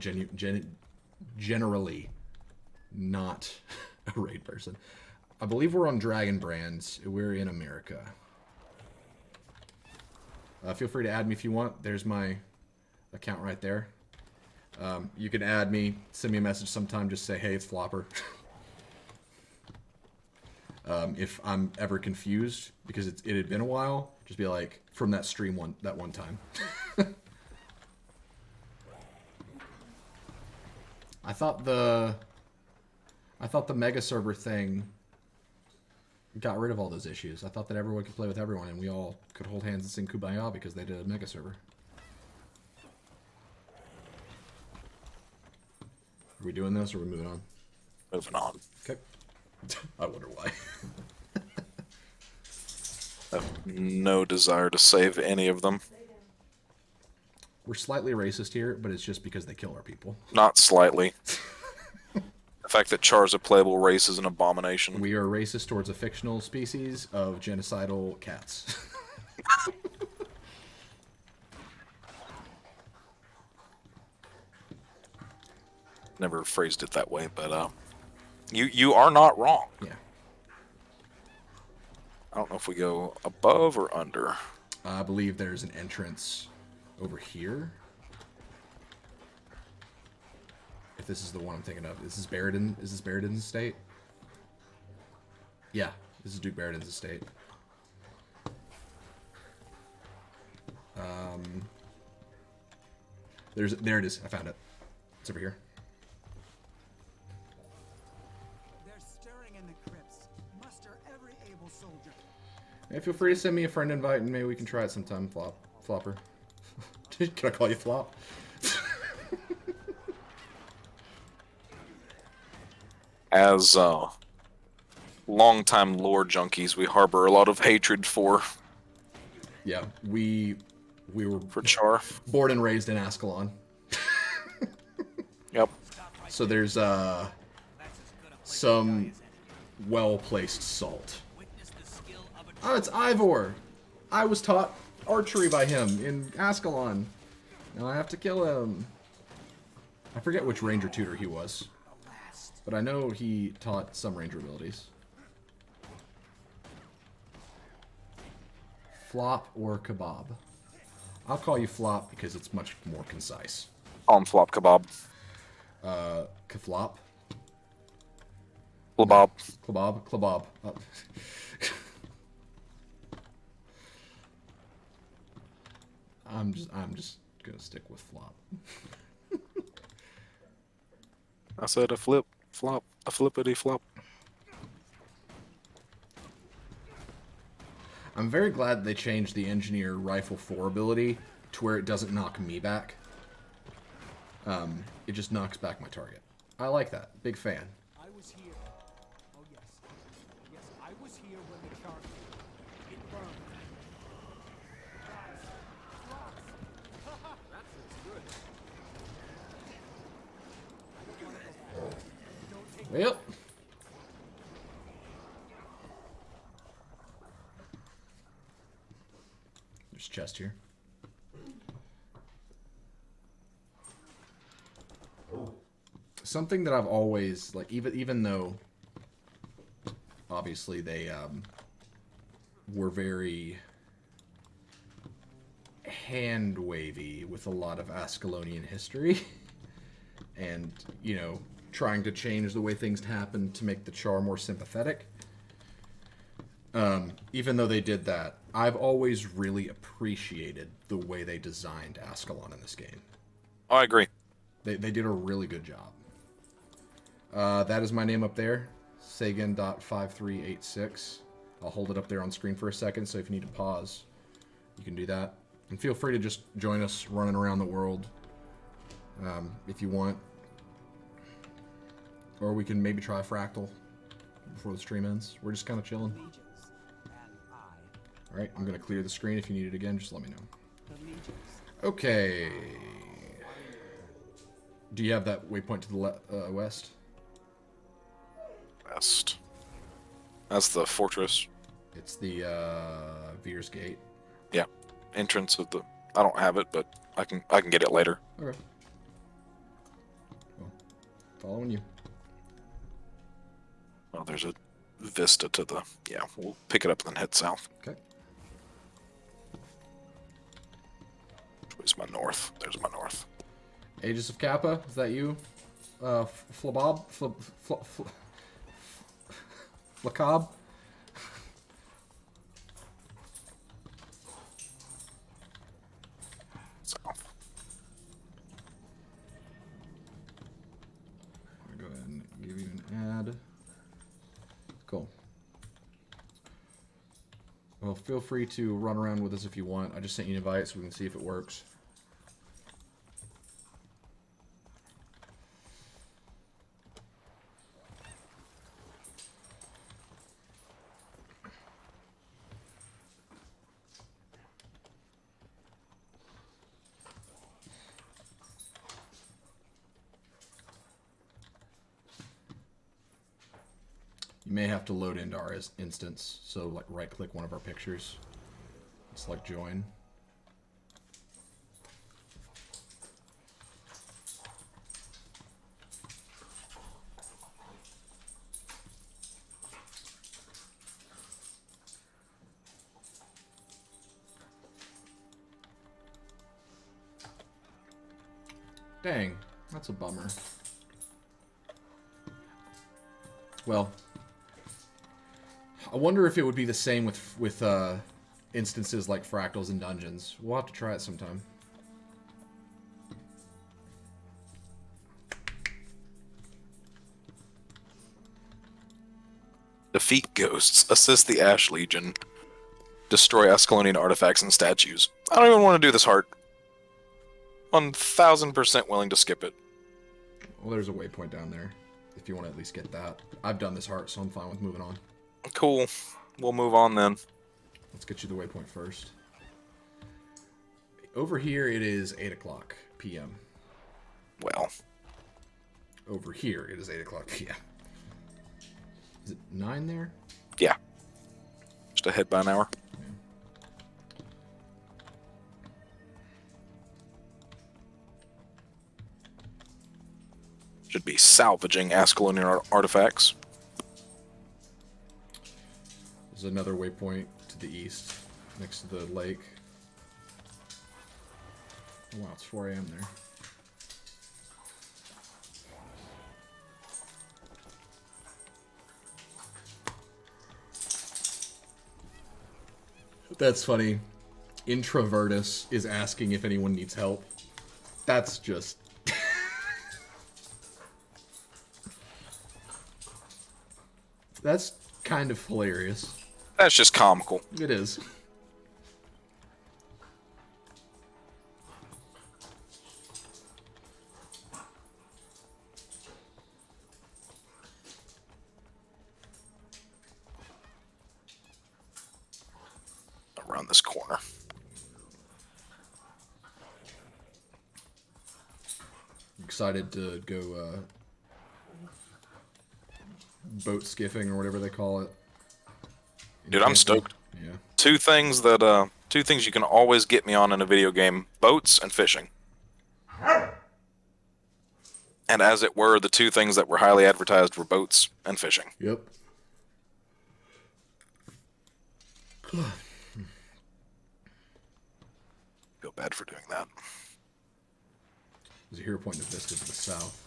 generally not a raid person. I believe we're on Dragon Brands. We're in America. Feel free to add me if you want. There's my account right there. You can add me, send me a message sometime, just say, hey, it's Flopper. If I'm ever confused, because it had been a while, just be like, from that stream that one time. I thought the mega server thing got rid of all those issues. I thought that everyone could play with everyone and we all could hold hands and sing Kumbaya because they did a mega server. Are we doing this or are we moving on? Moving on. Okay. I wonder why. I have no desire to save any of them. We're slightly racist here, but it's just because they kill our people. Not slightly. The fact that Char's a playable race is an abomination. We are racist towards a fictional species of genocidal cats. Never phrased it that way, but you are not wrong. Yeah. I don't know if we go above or under. I believe there's an entrance over here. If this is the one I'm thinking of. Is this Barrett-In's estate? Yeah, this is Duke Barrett-In's estate. There it is. I found it. It's over here. They're stirring in the crypts. Muster every able soldier. Hey, feel free to send me a friend invite and maybe we can try it sometime, Flopper. Can I call you Flop? As longtime lore junkies, we harbor a lot of hatred for Yeah, we were Char. born and raised in Ascalon. Yep. So there's some well-placed salt. Oh, it's Ivor! I was taught archery by him in Ascalon. Now I have to kill him. I forget which ranger tutor he was, but I know he taught some ranger abilities. Flop or Kebab? I'll call you Flop because it's much more concise. On flop kebab. Keflop? Kebab. Klebab? Klebab. Oh. I'm just gonna stick with Flop. I said a flip, flop, a flippity flop. I'm very glad they changed the Engineer Rifle 4 ability to where it doesn't knock me back. It just knocks back my target. I like that. Big fan. I was here. Oh yes. Yes, I was here when the charge came. It burned. Guys, rocks. That feels good. Don't take Well. There's a chest here. Something that I've always like, even though obviously they were very hand wavy with a lot of Ascalonian history, and you know, trying to change the way things happen to make the Char more sympathetic. Even though they did that, I've always really appreciated the way they designed Ascalon in this game. I agree. They did a really good job. That is my name up there, Sagan.5386. I'll hold it up there on screen for a second, so if you need to pause, you can do that. And feel free to just join us running around the world if you want. Or we can maybe try a fractal before the stream ends. We're just kind of chilling. Alright, I'm going to clear the screen. If you need it again, just let me know. Okay. Do you have that waypoint to the west? West. That's the fortress. It's the Veer's Gate. Yeah. Entrance of the... I don't have it, but I can get it later. Okay. Well, following you. Oh, there's a vista to the... Yeah, we'll pick it up and then head south. Okay. Where's my north? There's my north. Aegis of Kappa, is that you? Flabob? Flacob? South. I'll go ahead and give you an ad. Cool. Well, feel free to run around with us if you want. I just sent you an invite so we can see if it works. You may have to load into our instance, so like right-click one of our pictures, select join. Dang, that's a bummer. Well, I wonder if it would be the same with instances like fractals and dungeons. We'll have to try it sometime. Defeat ghosts. Assist the Ash Legion. Destroy Ascalonian artifacts and statues. I don't even want to do this heart. 1000% willing to skip it. Well, there's a waypoint down there, if you want to at least get that. I've done this heart, so I'm fine with moving on. Cool. We'll move on then. Let's get you the waypoint first. Over here, it is 8 o'clock p.m. Well. Over here, it is 8 o'clock p.m. Is it 9 there? Yeah. Just ahead by an hour. Should be salvaging Ascalonian artifacts. There's another waypoint to the east, next to the lake. Oh wow, it's 4 a.m. there. That's funny. Introvertus is asking if anyone needs help. That's just... That's kind of hilarious. That's just comical. It is. Around this corner. Excited to go boat skiffing or whatever they call it. Dude, I'm stoked. Yeah. Two things that Two things you can always get me on in a video game: boats and fishing. And as it were, the two things that were highly advertised were boats and fishing. Yep. Feel bad for doing that. There's a hero point in the vista to the south.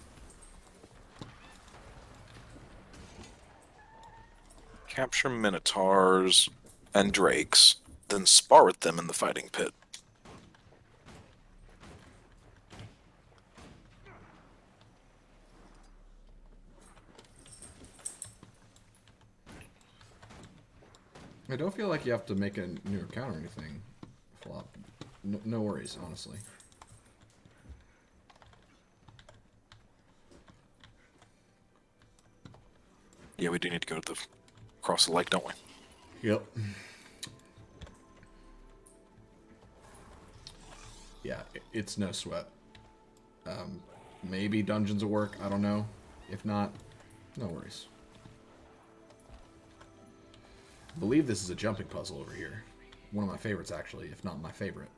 Capture minotaurs and drakes, then spar with them in the fighting pit. I don't feel like you have to make a new account or anything. Flop. No worries, honestly. Yeah, we do need to go to the across the lake, don't we? Yep. Yeah, it's no sweat. Maybe dungeons will work. I don't know. If not, no worries. I believe this is a jumping puzzle over here. One of my favorites, actually, if not my favorite.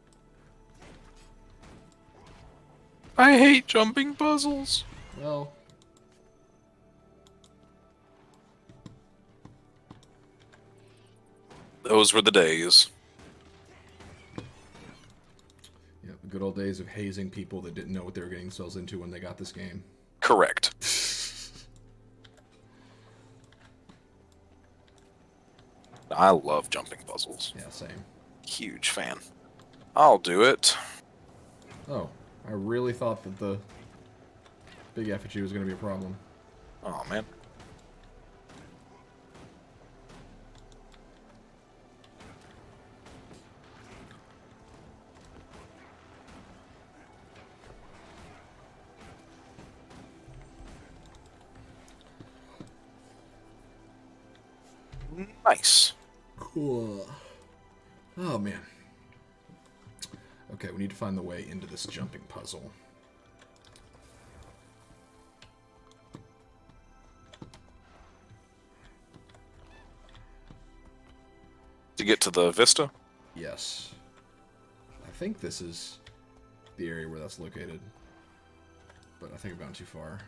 I hate jumping puzzles. Well, Those were the days. yeah, the good old days of hazing people that didn't know what they were getting themselves into when they got this game. Correct. I love jumping puzzles. Yeah, same. Huge fan. I'll do it. Oh, I really thought that the big effigy was going to be a problem. Oh, man. Nice. Cool. Oh, man. Okay, we need to find the way into this jumping puzzle. To get to the vista? Yes. I think this is the area where that's located. But I think I've gone too far.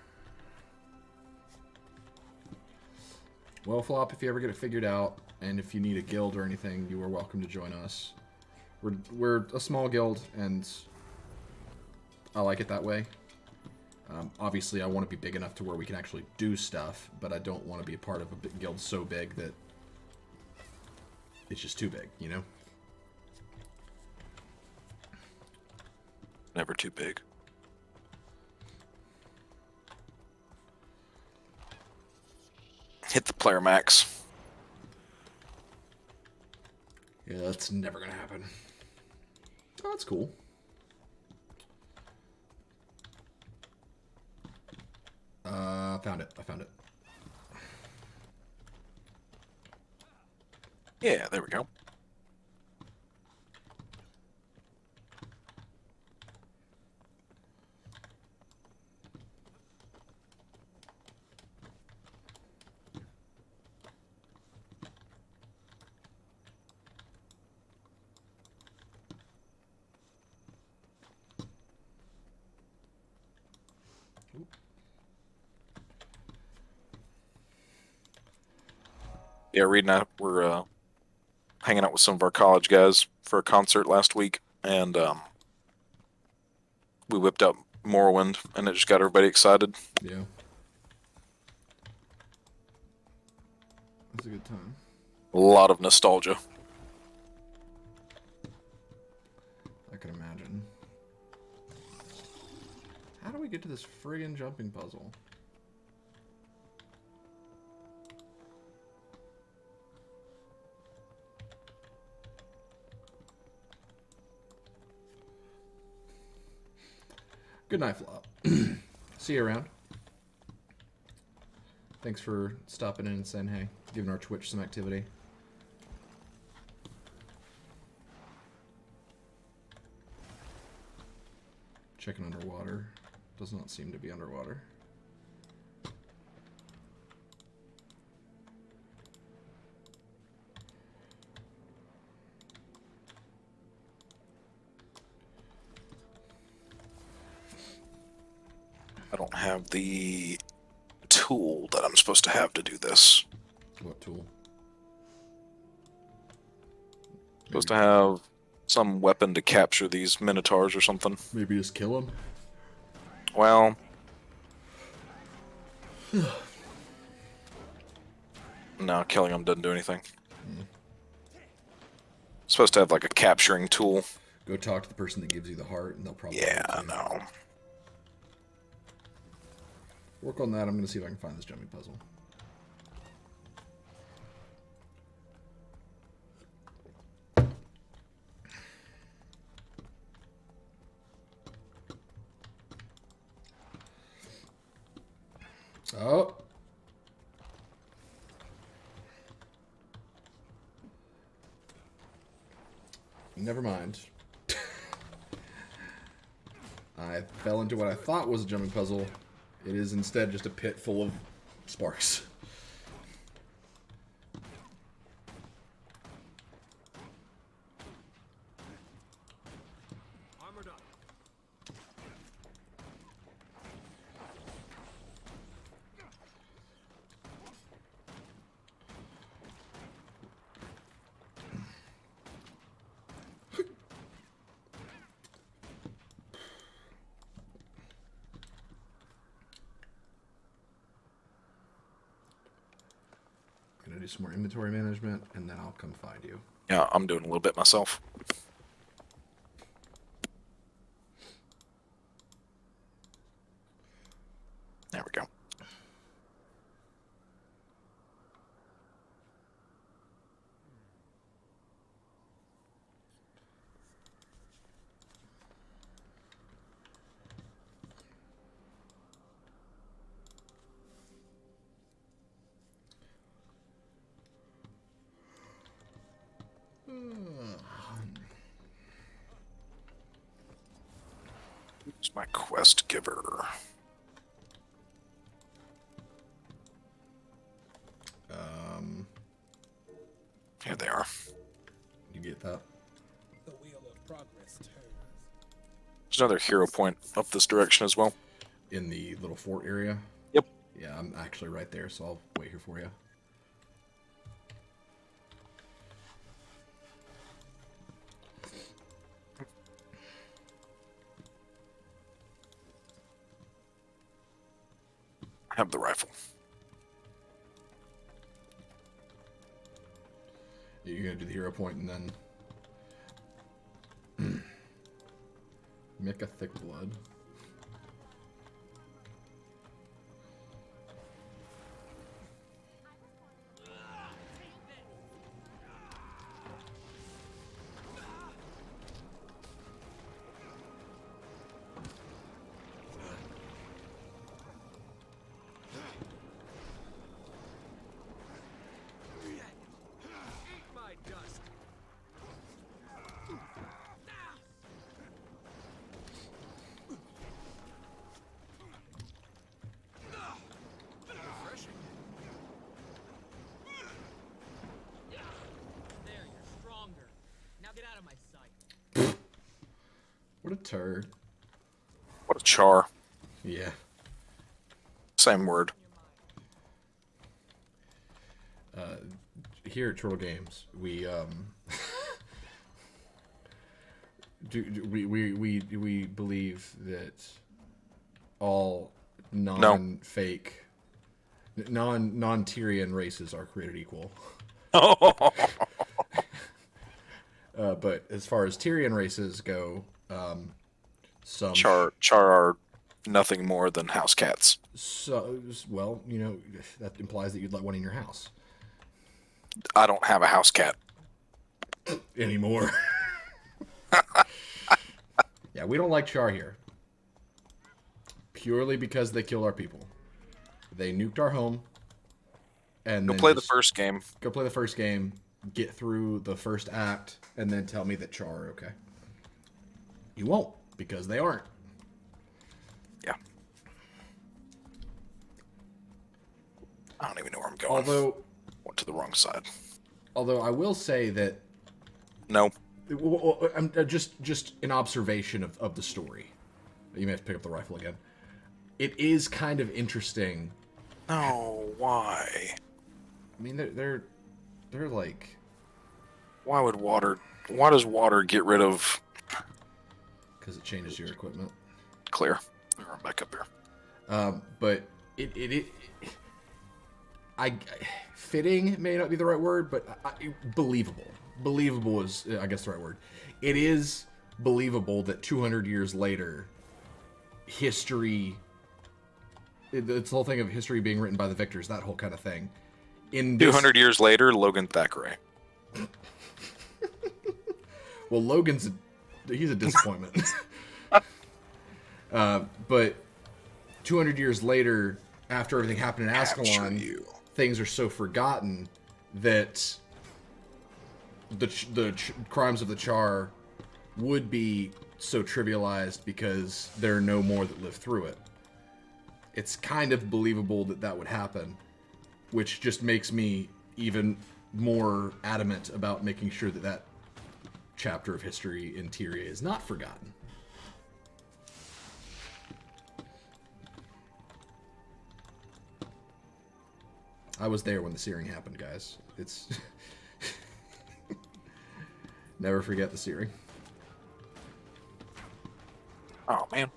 Well, Flop, if you ever get it figured out, and if you need a guild or anything, you are welcome to join us. We're a small guild, and I like it that way. Obviously, I want to be big enough to where we can actually do stuff, but I don't want to be a part of a guild so big that it's just too big, you know? Never too big. Hit the player max. Yeah, that's never gonna happen. Oh, that's cool. Found it. I found it. Yeah, there we go. Yeah, Reed and I were hanging out with some of our college guys for a concert last week, and we whipped up Morrowind, and it just got everybody excited. Yeah. That's a good time. A lot of nostalgia. I can imagine. How do we get to this friggin' jumping puzzle? Good night, Flop. See you around. Thanks for stopping in and saying hey, giving our Twitch some activity. Checking underwater. Does not seem to be underwater. have the tool that I'm supposed to have to do this. What tool? Supposed to have some weapon to capture these minotaurs or something. Maybe just kill him? Well... no, killing them doesn't do anything. Supposed to have like a capturing tool. Go talk to the person that gives you the heart, and they'll probably... Yeah, I know. Work on that. I'm going to see if I can find this jumping puzzle. Oh. Never mind. I fell into what I thought was a jumping puzzle. It is instead just a pit full of sparks. Armored up. I'm gonna do some more inventory management, and then I'll come find you. Yeah, I'm doing a little bit myself. There we go. Who's my quest giver? Here they are. You get that? The wheel of progress turns. There's another hero point up this direction as well. In the little fort area? Yep. Yeah, I'm actually right there, so I'll wait here for you. I have the rifle. You're gonna do the hero point and then make a thick blood. My dust. Refreshing. There, you're stronger. Now get out of my sight. What a turd. What a char. Yeah. Same word. Here at Chortle Games, we we believe that all non-fake, non-Tyrian races are created equal. But as far as Tyrian races go, some Char are nothing more than house cats. so well, you know, that implies that you'd let one in your house I don't have a house cat. anymore. Yeah, we don't like Char here. Purely because they killed our people. They nuked our home. And Go then play the just first game. Go play the first game, get through the first act, and then tell me that Char are okay. You won't, because they aren't. Yeah. I don't even know where I'm going. Although Went to the wrong side. I will say that No. I'm just an observation of the story. You may have to pick up the rifle again. it is kind of interesting. No, why? I mean, they're like, Why does water get rid of... because it changes your equipment. Clear. Let me run back up here. But fitting may not be the right word, but believable. Believable is, I guess, the right word. It is believable that 200 years later, history... It's the whole thing of history being written by the victors, that whole kind of thing. In 200 years later, Logan Thackeray. Well, he's a disappointment. But 200 years later, after everything happened in Ascalon, things are so forgotten that the crimes of the Char would be so trivialized because there are no more that live through it. It's kind of believable that that would happen, which just makes me even more adamant about making sure that that chapter of history in Tyria is not forgotten. I was there when the searing happened, guys. It's... Never forget the searing. Oh, man.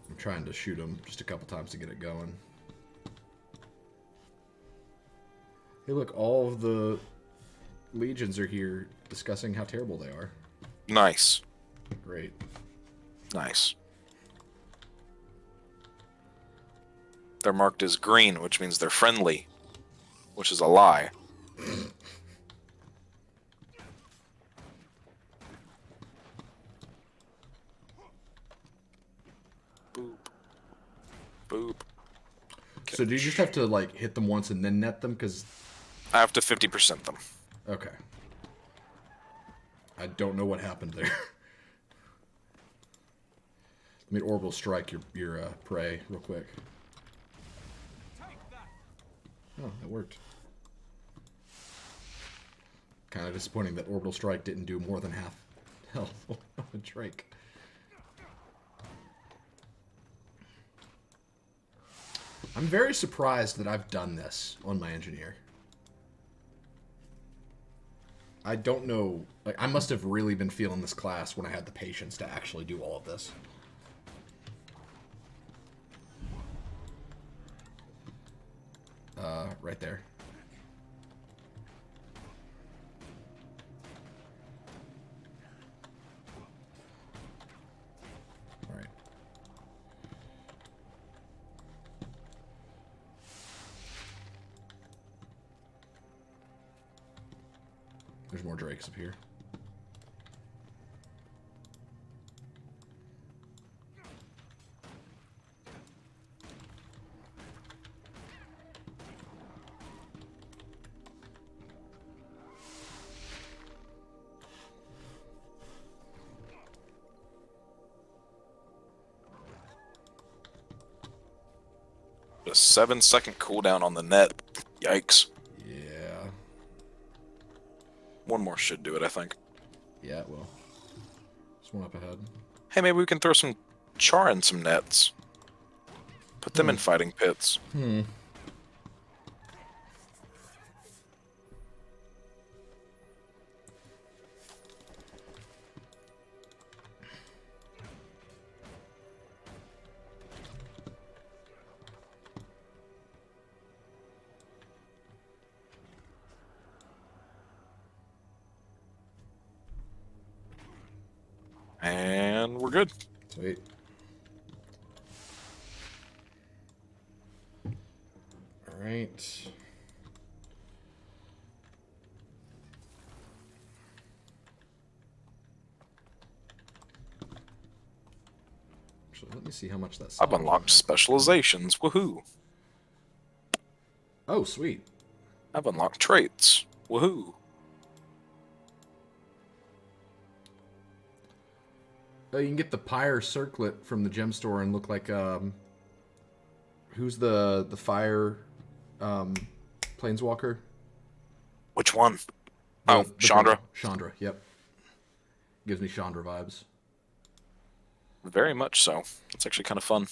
I'm trying to shoot him just a couple times to get it going. Hey, look, all of the legions are here discussing how terrible they are. Nice. Great. Nice. They're marked as green, which means they're friendly, which is a lie. Boop. Boop. So do you just have to, like, hit them once and then net them? Because I have to 50% them. okay. I don't know what happened there. Let me orbital strike your prey real quick. Oh, that worked. Kind of disappointing that orbital strike didn't do more than half health of a Drake. I'm very surprised that I've done this on my engineer. I don't know, like, I must have really been feeling this class when I had the patience to actually do all of this. Right there. All right. There's more drakes up here. A 7-second cooldown on the net. Yikes. Yeah. One more should do it, I think. Yeah, it will. There's one up ahead. Hey, maybe we can throw some char in some nets. Put them in fighting pits. And we're good. Sweet. All right. Actually, let me see how much that's. I've unlocked specializations. Woohoo. Oh, sweet. I've unlocked traits. Woohoo. You can get the Pyre Circlet from the gem store and look like who's the fire planeswalker? Which one? The Oh, Chandra. Chandra, yep. Gives me Chandra vibes. Very much so. It's actually kind of fun.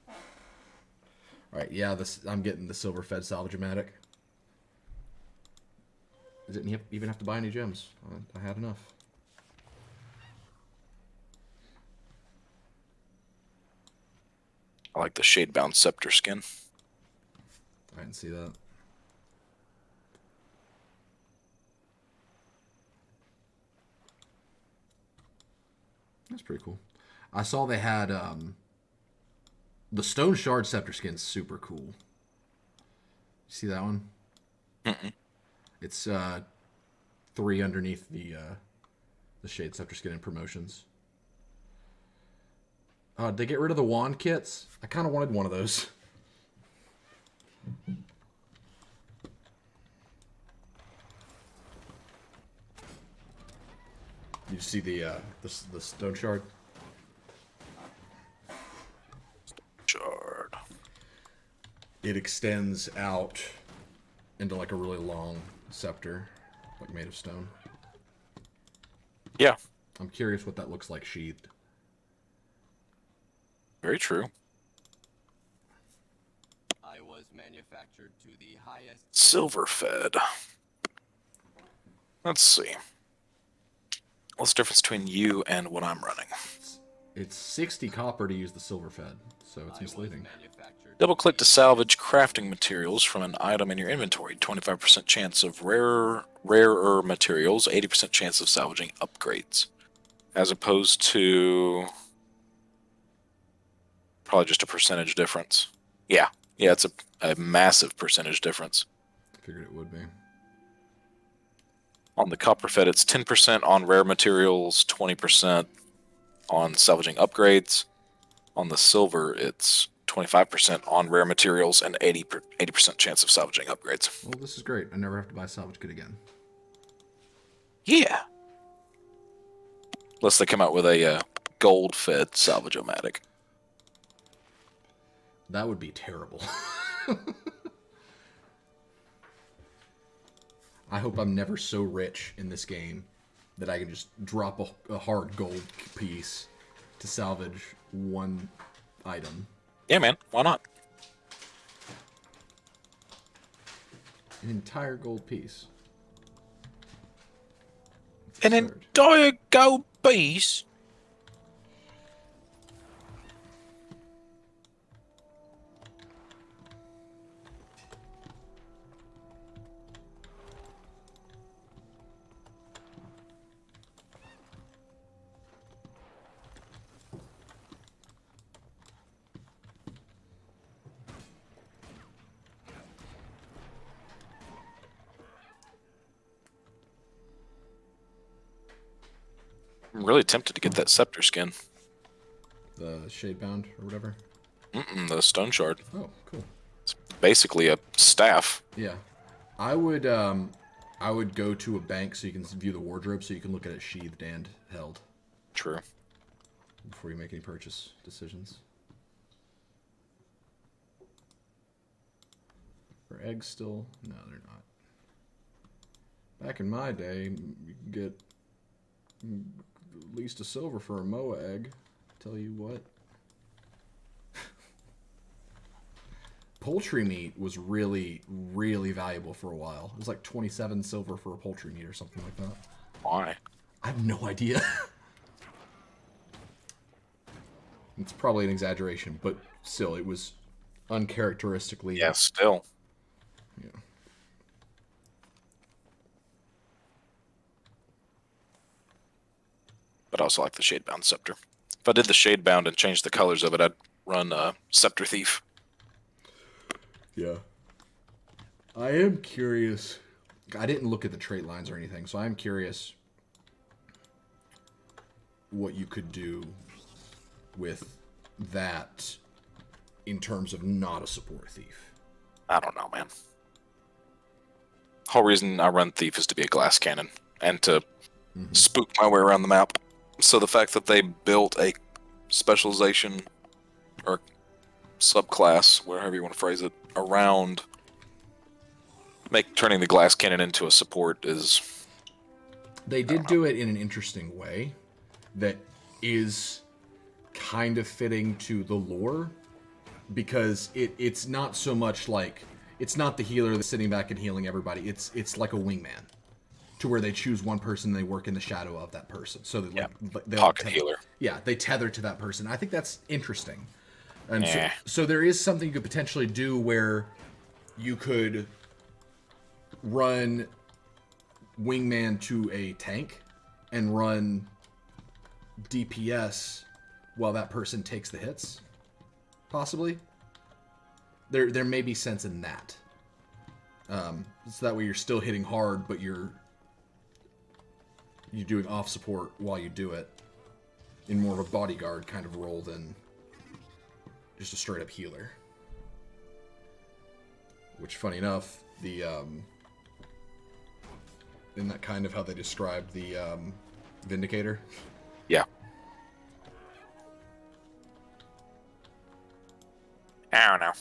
All right, yeah, I'm getting the silver fed Salvage-O-Matic. I didn't even have to buy any gems. I had enough. I like the shade-bound Scepter skin. I didn't see that. That's pretty cool. I saw they had the Stone Shard Scepter skin's super cool. See that one? Mm-mm. It's 3 underneath the Shade Scepter skin in promotions. Did they get rid of the wand kits? I kind of wanted one of those. You see the Stone Shard? Shard. It extends out into like a really long scepter, like made of stone. Yeah. I'm curious what that looks like sheathed. Very true. I was manufactured to the highest. Silver fed. Let's see. What's the difference between you and what I'm running? It's 60 copper to use the silver fed, so it's misleading. Double click to salvage crafting materials from an item in your inventory. 25% chance of rarer materials, 80% chance of salvaging upgrades. As opposed to probably just a percentage difference. Yeah, it's a massive percentage difference. I figured it would be. On the copper fed, it's 10% on rare materials, 20% on salvaging upgrades. On the silver, it's 25% on rare materials and 80% chance of salvaging upgrades. Well, this is great. I never have to buy a salvage kit again. Yeah. Unless they come out with a gold-fed Salvage-O-Matic. That would be terrible. I hope I'm never so rich in this game that I can just drop a hard gold piece to salvage one item. Yeah, man. Why not? An entire gold piece. An Absurd. entire gold piece? I'm really tempted to get that Scepter skin. The shade bound or whatever. The Stone Shard. Oh, cool. It's basically a staff. Yeah, I would go to a bank so you can view the wardrobe, so you can look at it sheathed and held. True. Before you make any purchase decisions. Are eggs still? No, they're not. Back in my day, you could get at least a silver for a Moa egg. Tell you what. Poultry meat was really, really valuable for a while. It was like 27 silver for a poultry meat or something like that. Why? I have no idea. It's probably an exaggeration, but still, it was uncharacteristically... Yeah, still. Yeah. But I also like the Shade-Bound Scepter. If I did the Shade-Bound and changed the colors of it, I'd run Scepter Thief. Yeah. I am curious. I didn't look at the trait lines or anything, so I'm curious what you could do with that in terms of not a support thief. I don't know, man. The whole reason I run Thief is to be a glass cannon and to spook my way around the map. So the fact that they built a specialization or subclass, whatever you want to phrase it, around turning the glass cannon into a support is... They did do it in an interesting way that is kind of fitting to the lore, because it's not so much like, it's not the healer that's sitting back and healing everybody. It's like a wingman, to where they choose one person and they work in the shadow of that person. So that Pocket healer. Yeah, they tether to that person. I think that's interesting. And Eh. so there is something you could potentially do where you could run wingman to a tank and run DPS while that person takes the hits. Possibly. There may be sense in that. So that way you're still hitting hard, but you're doing off support while you do it, in more of a bodyguard kind of role than just a straight up healer. Which, funny enough, the isn't that kind of how they described the Vindicator? Yeah. I don't know.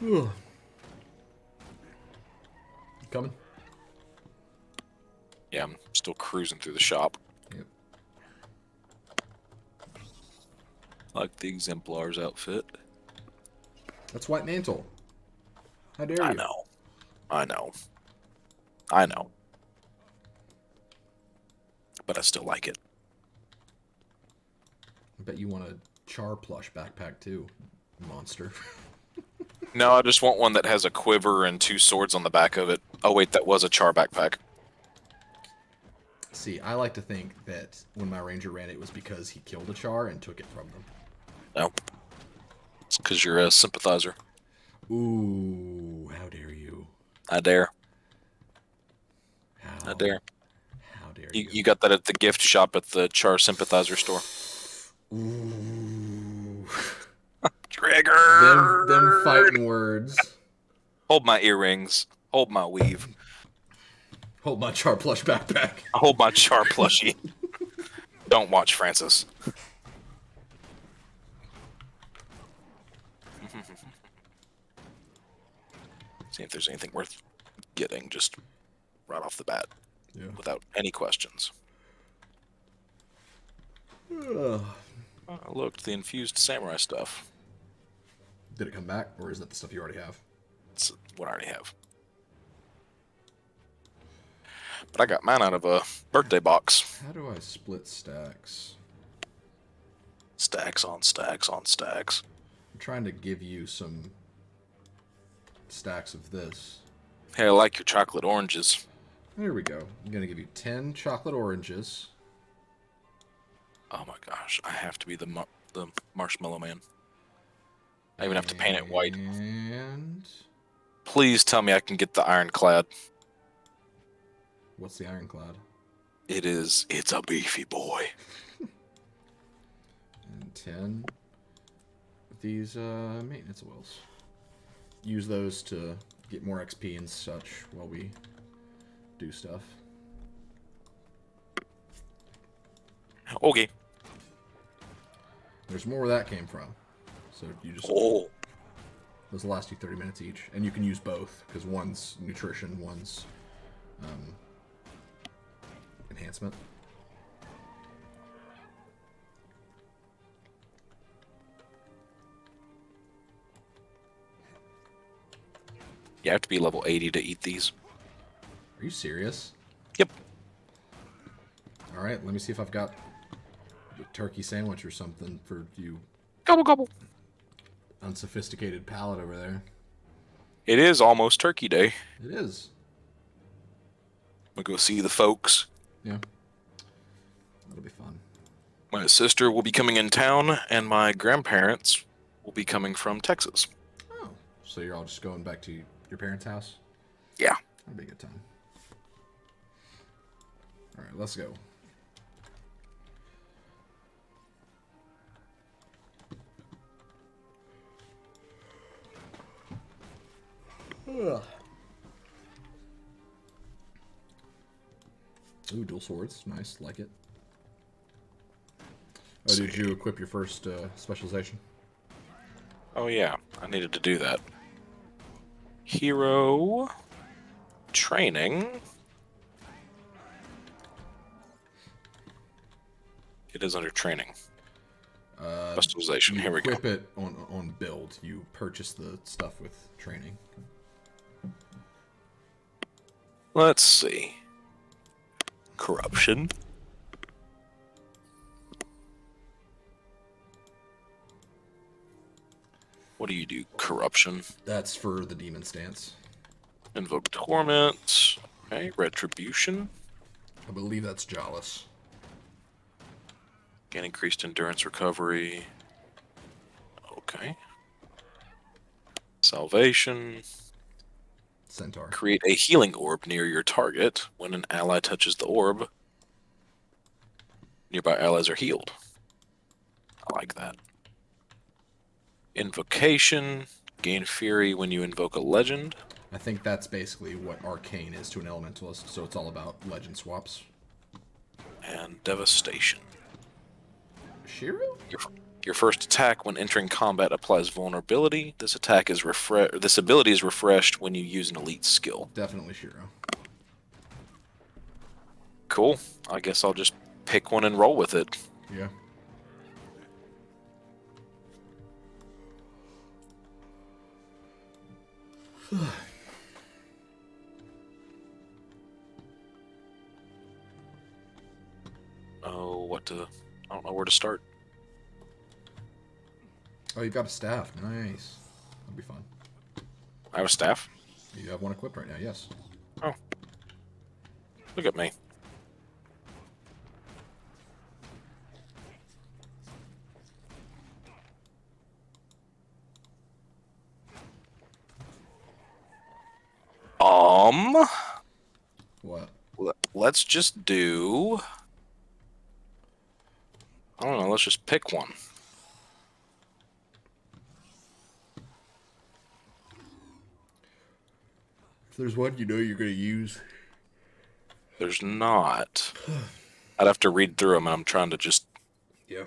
Ugh. Coming? Yeah, I'm still cruising through the shop. Yep. Like the Exemplar's outfit. That's White Mantle. How dare you? I know. I know. I know. But I still like it. I bet you want a Char plush backpack too, monster. No, I just want one that has a quiver and 2 swords on the back of it. Oh wait, that was a Char backpack. See, I like to think that when my ranger ran it was because he killed a Char and took it from them. Nope. It's because you're a sympathizer. Ooh, how dare you? I dare. How I dare. How dare you? You got that at the gift shop at the Char sympathizer store. Ooh. Trigger! Them fighting words. Hold my earrings. Hold my weave. Hold my Char plush backpack. Hold my Char plushie. Don't watch Francis. See if there's anything worth getting just right off the bat. Yeah. Without any questions. Ugh. Oh, look, the infused samurai stuff. Did it come back, or is that the stuff you already have? It's what I already have. But I got mine out of a birthday box. How do I split stacks? Stacks on stacks on stacks. I'm trying to give you some stacks of this. Hey, I like your chocolate oranges. There we go. I'm going to give you 10 chocolate oranges. Oh my gosh, I have to be the marshmallow man. I even have to paint it white. And Please tell me I can get the ironclad. what's the ironclad? It's a beefy boy. And 10 of these maintenance oils. Use those to get more XP and such while we do stuff. Okay. There's more where that came from. So you just... Oh. Those will last you 30 minutes each. And you can use both, because one's nutrition, one's enhancement. You have to be level 80 to eat these. Are you serious? Yep. Alright, let me see if I've got a turkey sandwich or something for you Gobble gobble. unsophisticated palate over there. It is almost Turkey Day. It is. We'll go see the folks. Yeah. That'll be fun. My sister will be coming in town, and my grandparents will be coming from Texas. Oh. So you're all just going back to your parents' house? Yeah. That'll be a good time. Alright, let's go. Ugh. Ooh, dual swords. Nice. Like it. Oh, did you equip your first specialization? Oh yeah, I needed to do that. Hero training. It is under training. Customization. You Here we go. equip it on build. You purchase the stuff with training. Let's see. Corruption. What do you do? Corruption. That's for the demon stance. Invoke Torment. Okay, Retribution. I believe that's Jollis. Gain increased endurance recovery. Okay. Salvation. Centaur. Create a healing orb near your target. When an ally touches the orb, nearby allies are healed. I like that. Invocation. Gain Fury when you invoke a legend. I think that's basically what Arcane is to an Elementalist, so it's all about legend swaps. And Devastation. Shiro? Your first attack when entering combat applies vulnerability. This attack is This ability is refreshed when you use an elite skill. Definitely Shiro. Cool. I guess I'll just pick one and roll with it. Yeah. Oh, I don't know where to start. Oh, you got a staff. Nice. That'll be fun. I have a staff. You have one equipped right now, yes. Oh. Look at me. What? Let's just do... I don't know, let's just pick one. If there's one you know you're going to use. There's not. I'd have to read through them, and I'm trying to just... Yeah.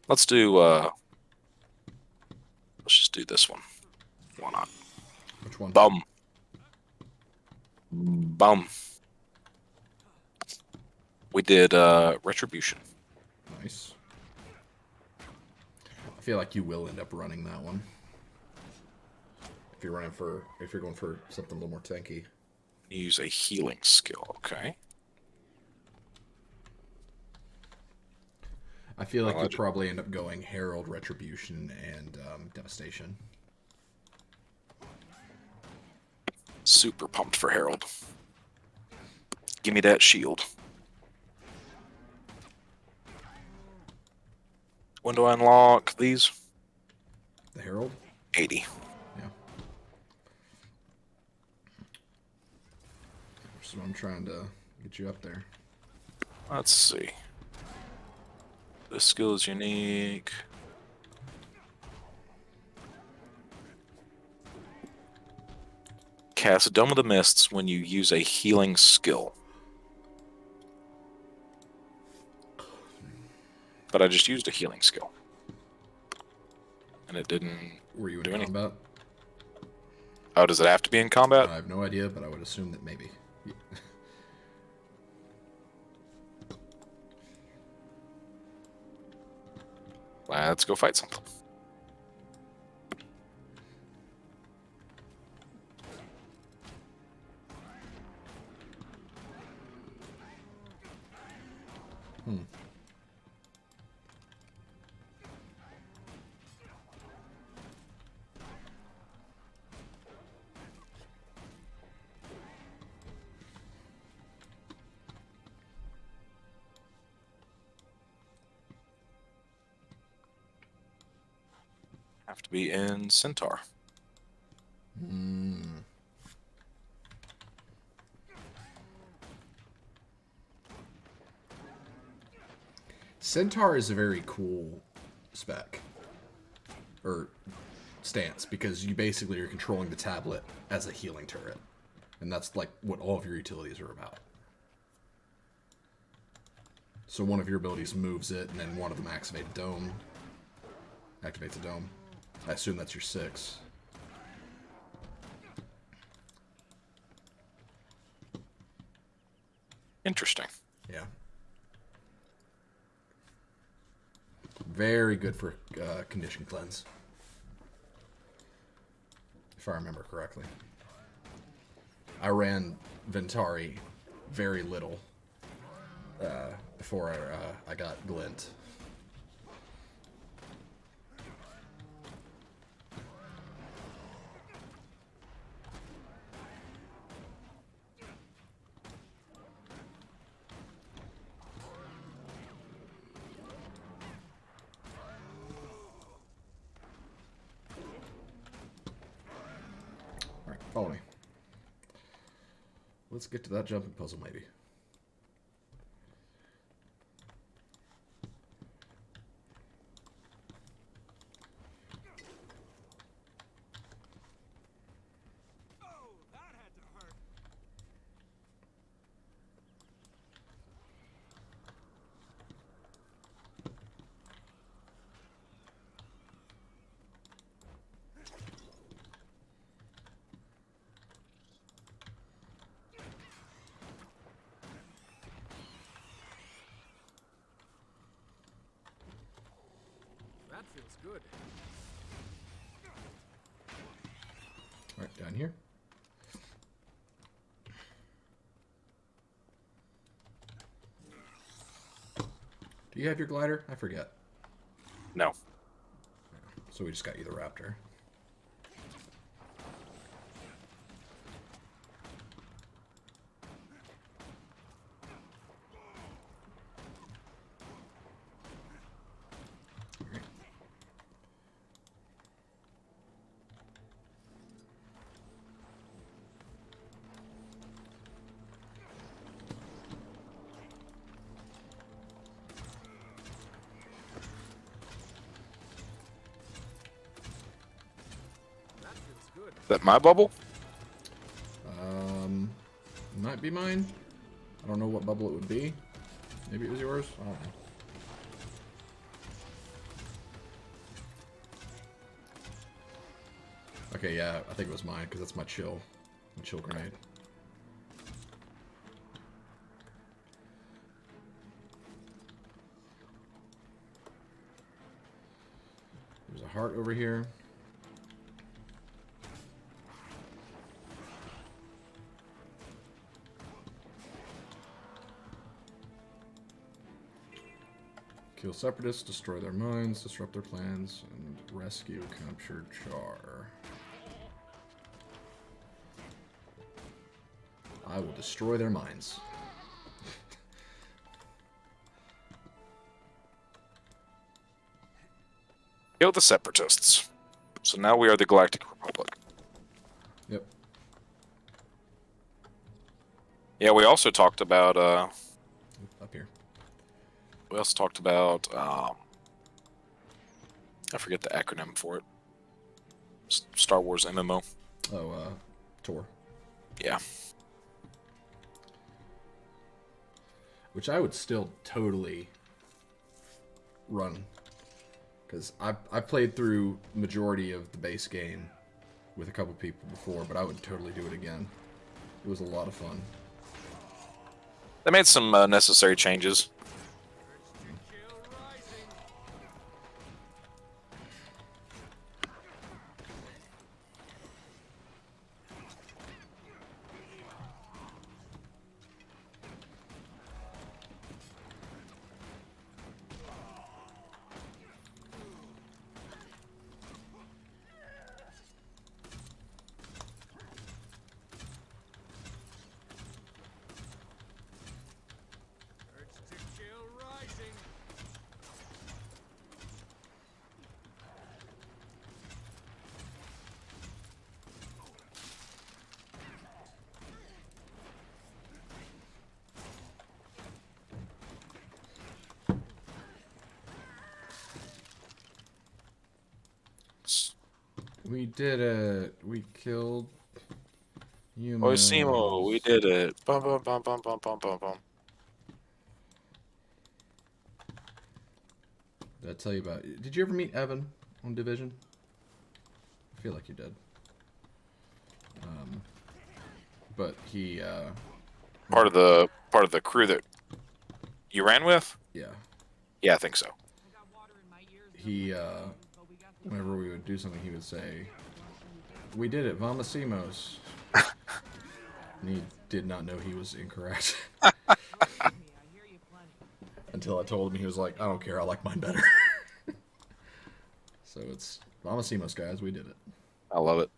Let's do, let's just do this one. Why not? Which one? Bum. Bum. We did, Retribution. Nice. I feel like you will end up running that one. If you're going for something a little more tanky. Use a healing skill, okay. I feel like you'll probably end up going Herald, Retribution, and Devastation. Super pumped for Herald. Give me that shield. When do I unlock these? The Herald? 80. Yeah. So I'm trying to get you up there. Let's see. This skill is unique. Cast Dome of the Mists when you use a healing skill. But I just used a healing skill. And it didn't Were you do in anything. combat? Oh, does it have to be in combat? I have no idea, but I would assume that maybe. Let's go fight something. Have to be in Centaur. Centaur is a very cool spec. Or stance, because you basically are controlling the tablet as a healing turret. And that's like what all of your utilities are about. So one of your abilities moves it, and then one of them activates a dome. I assume that's your 6. Interesting. Yeah. Very good for condition cleanse. If I remember correctly. I ran Ventari very little before I got Glint. Alright, follow me. Let's get to that jumping puzzle, maybe. Oh, that had to hurt. That feels good. Alright, down here. Do you have your glider? I forget. No. So we just got you the raptor. That feels good. Is that my bubble? Might be mine. I don't know what bubble it would be. Maybe it was yours. I don't know. Okay, yeah, I think it was mine because that's my chill grenade. There's a heart over here. Kill separatists, destroy their mines, disrupt their plans, and rescue captured Char. I will destroy their mines. Kill the separatists. So now we are the Galactic Republic. Yep. Yeah, we also talked about Up here. we also talked about I forget the acronym for it. Star Wars MMO. Oh, Tor. Yeah. Which I would still totally run. Because I've played through majority of the base game with a couple people before, but I would totally do it again. It was a lot of fun. They made some necessary changes. Chill rising. Urge to chill rising. We did it. We killed humans. Oisimo, we did it. Bum, bum, bum, bum, bum, bum, bum, bum. Did I tell you about... Did you ever meet Evan on Division? I feel like you did. But he part of the crew that you ran with? Yeah. Yeah, I think so. He, whenever we would do something, he would say, "We did it, Vamasimos." And he did not know he was incorrect. Until I told him, he was like, "I don't care, I like mine better." So it's Vamasimos, guys, we did it. I love it.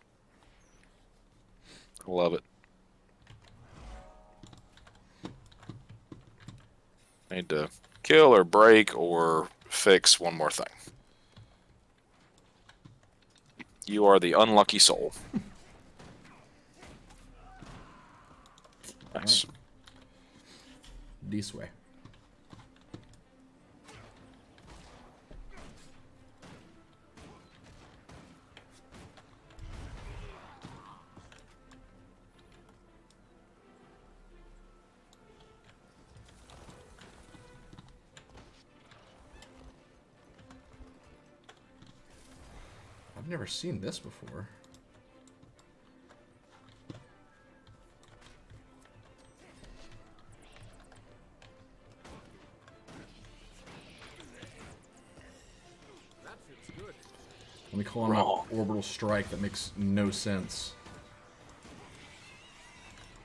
I love it. I need to kill or break or fix one more thing. You are the unlucky soul. Nice. This way. I've never seen this before. Let me call on my orbital strike that makes no sense.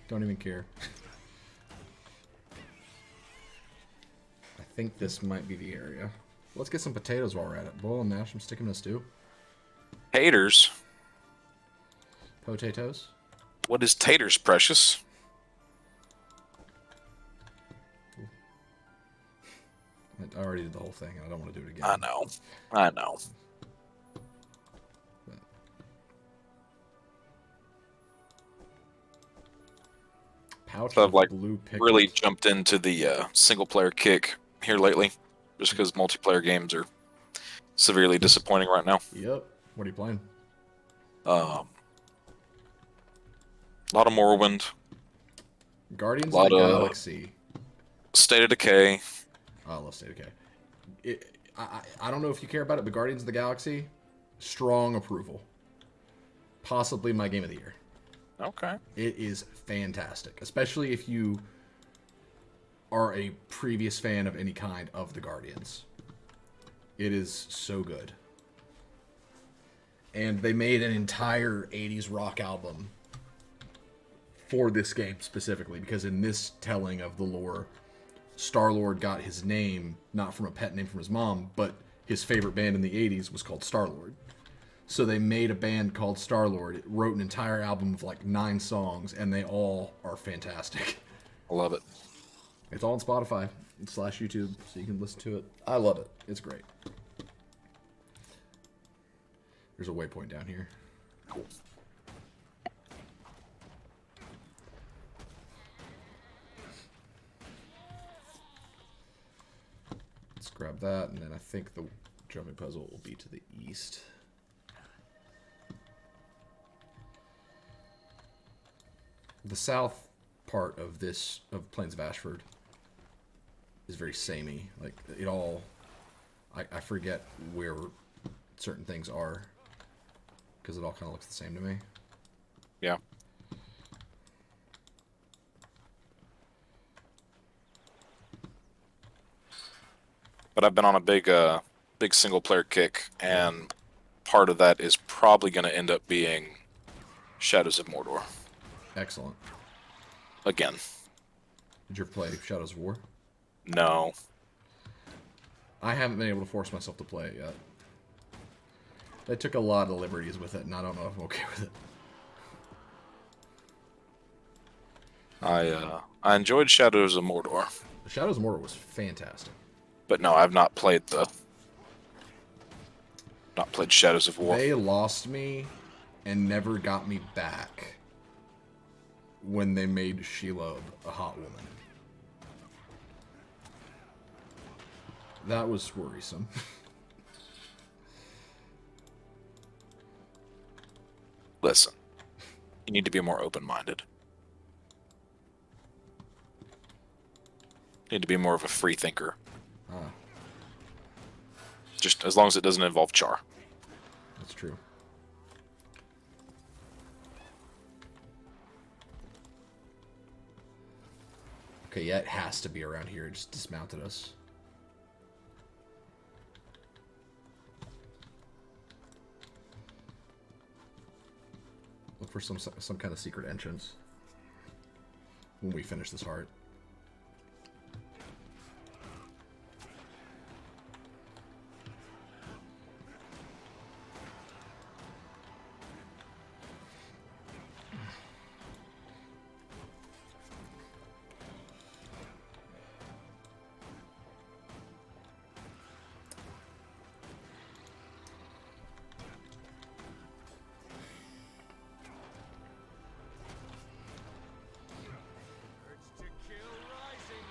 Don't even care. I think this might be the area. Let's get some potatoes while we're at it. Boil them, mash them, stick them in a stew. Taters? Potatoes? What is taters, precious? I already did the whole thing, and I don't want to do it again. I know. I know. Pouch So I've of like blue pickles. really jumped into the single player kick here lately, just because multiplayer games are severely disappointing right now. Yep. What are you playing? A lot of Morrowind, Guardians lot of the of- Galaxy. State of Decay. Oh, I love State of Decay. I don't know if you care about it, but Guardians of the Galaxy, strong approval. Possibly my game of the year. Okay. It is fantastic, especially if you are a previous fan of any kind of the Guardians. It is so good. And they made an entire 80s rock album for this game specifically, because in this telling of the lore, Star-Lord got his name not from a pet name from his mom, but his favorite band in the 80s was called Star-Lord. So they made a band called Star-Lord. It wrote an entire album of like 9 songs, and they all are fantastic. I love it. It's all on Spotify / YouTube, so you can listen to it. I love it. It's great. There's a waypoint down here. Cool. Let's grab that, and then I think the jumping puzzle will be to the east. The south part of this, of Plains of Ashford, is very samey. Like, it all... I forget where certain things are, because it all kind of looks the same to me. Yeah. But I've been on a big single player kick, and part of that is probably going to end up being Shadows of Mordor. Excellent. Again. Did you ever play Shadows of War? No. I haven't been able to force myself to play it yet. They took a lot of liberties with it, and I don't know if I'm okay with it. I enjoyed Shadows of Mordor, Shadows of Mordor was fantastic. but no, I've not played Shadows of War. They lost me and never got me back when they made Shelob a hot woman. That was worrisome. Listen, you need to be more open-minded. You need to be more of a free thinker. Ah, Just as long as it doesn't involve Char. that's true. Okay, yeah, it has to be around here. It just dismounted us. Look for some kind of secret entrance when we finish this heart. Urge to kill rising.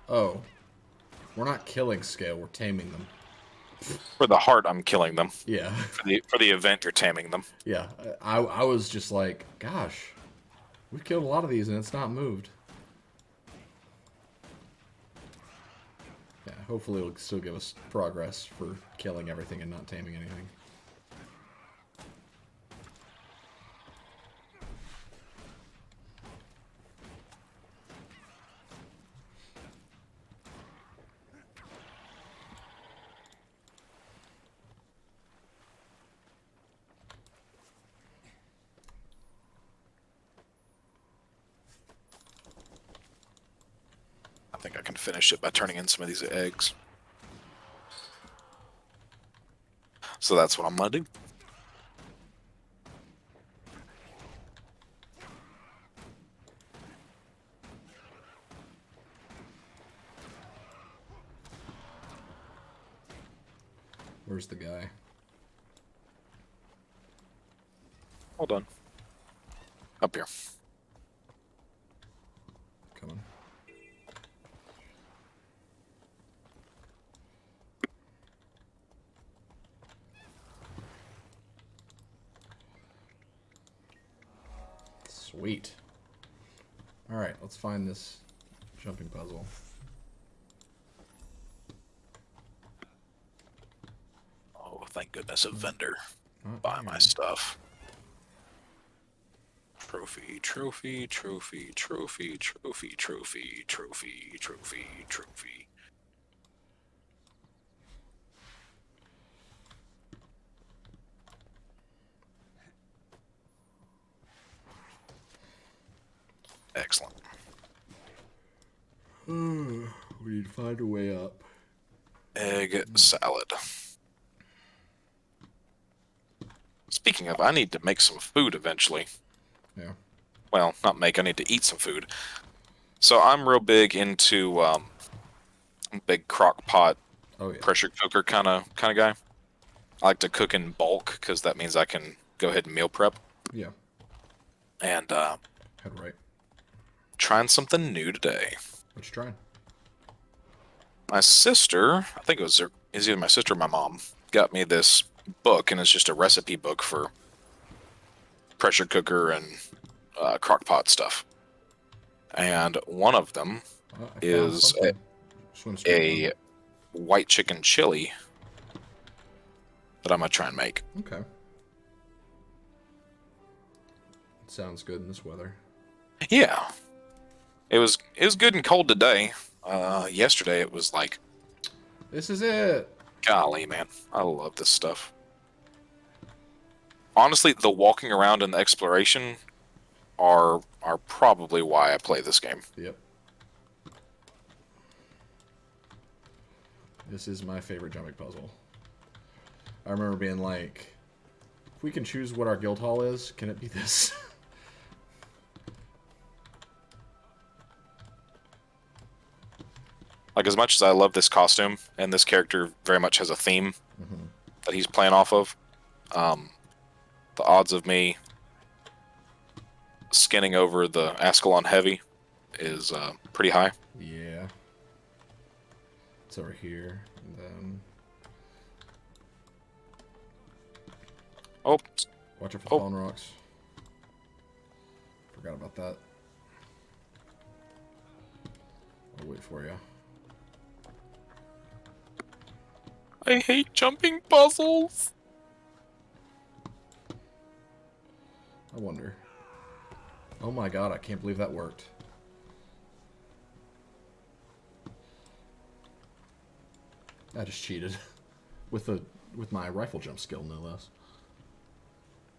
Oh. We're not killing scale, we're taming them. For the heart, I'm killing them. Yeah. For the event, you're taming them. Yeah. I was just like, gosh. We've killed a lot of these and it's not moved. Yeah, hopefully it'll still give us progress for killing everything and not taming anything. I think I can finish it by turning in some of these eggs. So that's what I'm gonna do. Where's the guy? Hold on. Up here. Coming. Sweet. Alright, let's find this jumping puzzle. Oh, thank goodness a vendor. Oh, Buy hang my on. stuff. Trophy, trophy, trophy, trophy, trophy, trophy, trophy, trophy, trophy. Excellent. We need to find a way up. Egg salad. Speaking of, I need to make some food eventually. Yeah. Well, not make, I need to eat some food. So I'm real big into big crock pot, Oh yeah. pressure cooker kind of guy. I like to cook in bulk because that means I can go ahead and meal prep. Yeah. And Head right. trying something new today. What you trying? My sister, I think it was either my sister or my mom, got me this book, and it's just a recipe book for pressure cooker and crock pot stuff. And one of them I found is something. Swim straight a white chicken chili that I'm gonna try and make. down. Okay. Sounds good in this weather. Yeah, it was good and cold today. Yesterday it was like, This is it. golly, man, I love this stuff. Honestly, the walking around and the exploration are probably why I play this game. Yep. This is my favorite jumping puzzle. I remember being like, if we can choose what our guild hall is, can it be this? Like, as much as I love this costume, and this character very much has a theme that he's playing off of, the odds of me skinning over the Ascalon Heavy is pretty high. Yeah. It's over here. And then Oh, watch out for Oh. fallen rocks. Forgot about that. I'll wait for you. I hate jumping puzzles. I wonder. Oh my god, I can't believe that worked. I just cheated. with my rifle jump skill, no less.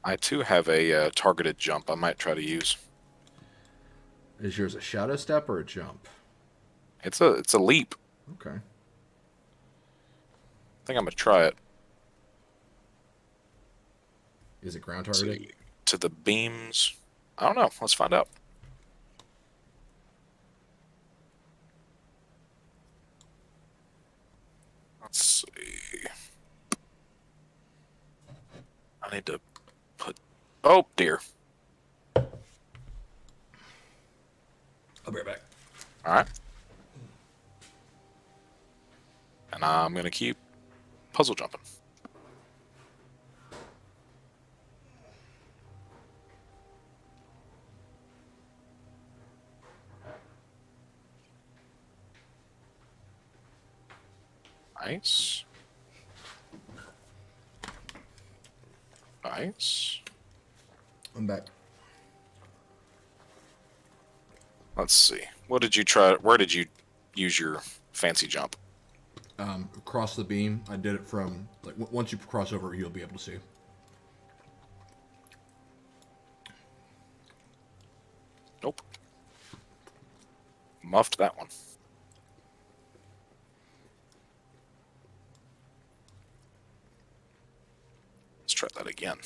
I too have a targeted jump I might try to use. Is yours a shadow step or a jump? It's a leap. Okay. I think I'm gonna try it. Is it ground Let's targeted? see. To the beams. I don't know. Let's find out. Let's see. I need to put. Oh dear. I'll be right back. All right. And I'm gonna keep puzzle jumping. Nice. Nice. I'm back. Let's see. What did you try? Where did you use your fancy jump? Across the beam. I did it from like once you cross over, you'll be able to see. Nope. Muffed that one. Let's try that again.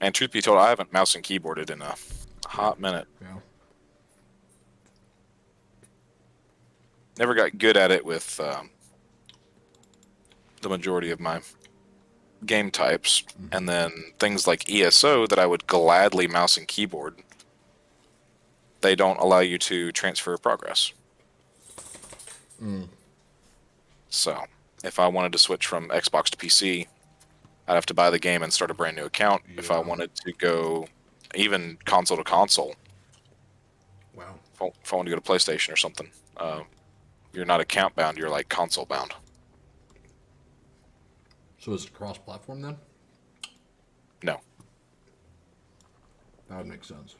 And truth be told, I haven't mouse and keyboarded in a hot minute. Yeah. Never got good at it with the majority of my game types. And then things like ESO that I would gladly mouse and keyboard, they don't allow you to transfer progress. So if I wanted to switch from Xbox to PC, I'd have to buy the game and start a brand new account. If I wanted to go even console to console, Wow. if I wanted to go to PlayStation or something, you're not account bound, you're like console bound. So is it cross-platform then? No. That would make sense.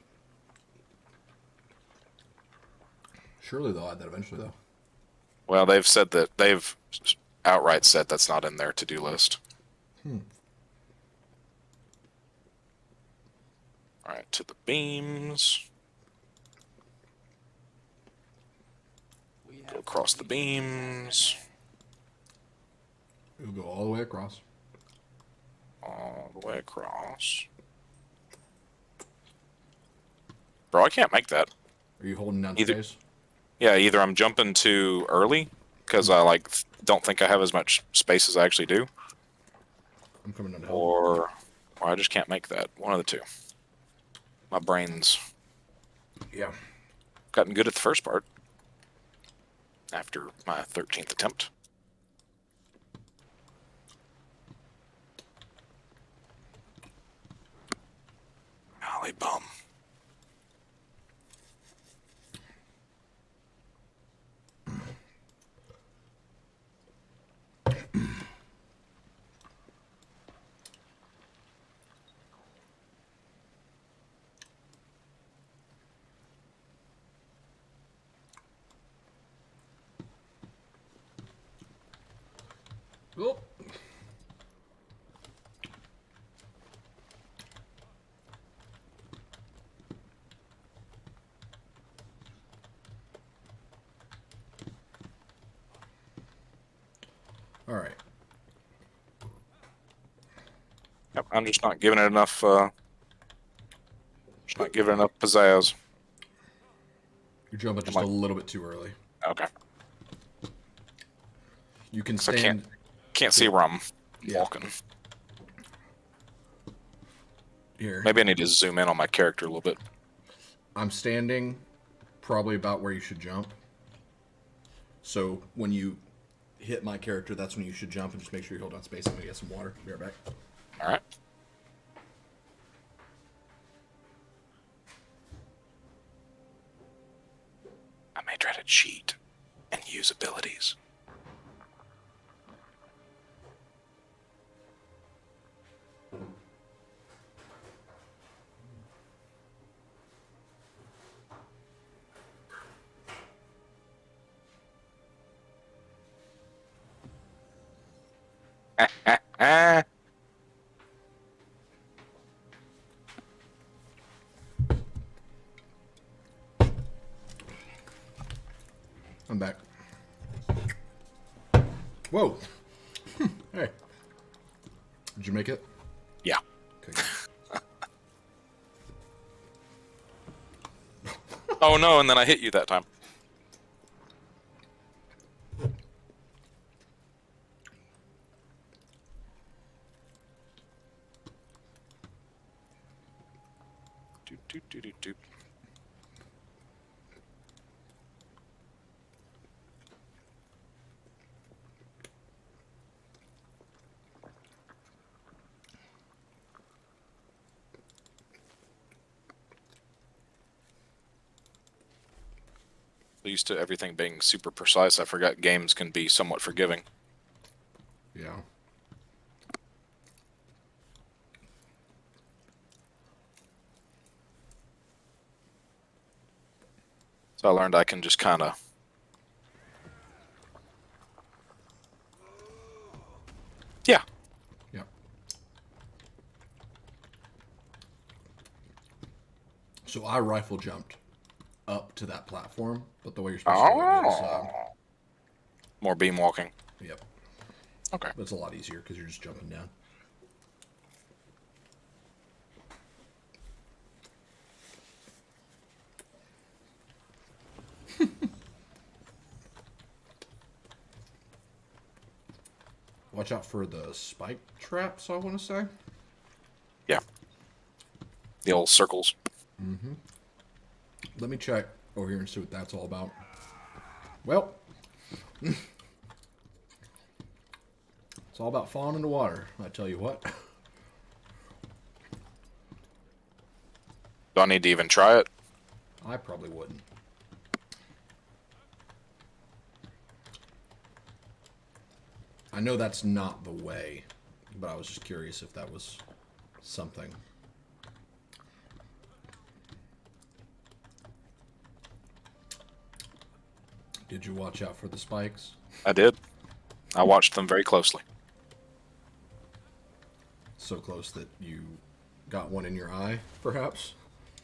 Surely they'll add that eventually, though. Well, they've said that they've outright said that's not in their to-do list. All right, to the beams. We Go have across the beams. It'll go all the way across. All the way across. Bro, I can't make that. Are you holding down Either- space? Yeah, either I'm jumping too early because I don't think I have as much space as I actually do, I'm coming down to help. or I just can't make that. One of the two. My brain's Yeah. gotten good at the first part after my 13th attempt. Golly bum. Oh. All right. Yep, I'm just not giving it enough. Just not giving it enough pizzazz. You're jumping just a little bit too early. Okay. You can So I stand. can't see where I'm Yeah. walking. Here. Maybe I need to zoom in on my character a little bit. I'm standing probably about where you should jump. So when you hit my character, that's when you should jump, and just make sure you hold on space. I'm gonna get some water. Be right back. All right. I may try to cheat and use abilities. I'm back. Whoa. Hey. Did you make it? Yeah. Okay. Oh no, and then I hit you that time. Doot, doot, doot, doot, doot. Used to everything being super precise, I forgot games can be somewhat forgiving. Yeah. So I learned I can just kind of... Yeah. Yeah. So I rifle jumped up to that platform, but the way you're supposed to do it is, More beam walking. yep. Okay. But it's a lot easier because you're just jumping down. Watch out for the spike traps, I want to say. Yeah. The old circles. Let me check over here and see what that's all about. Well, it's all about falling into water, I tell you what. Do I need to even try it? I probably wouldn't. I know that's not the way, but I was just curious if that was something. Did you watch out for the spikes? I did. I watched them very closely. So close that you got one in your eye, perhaps?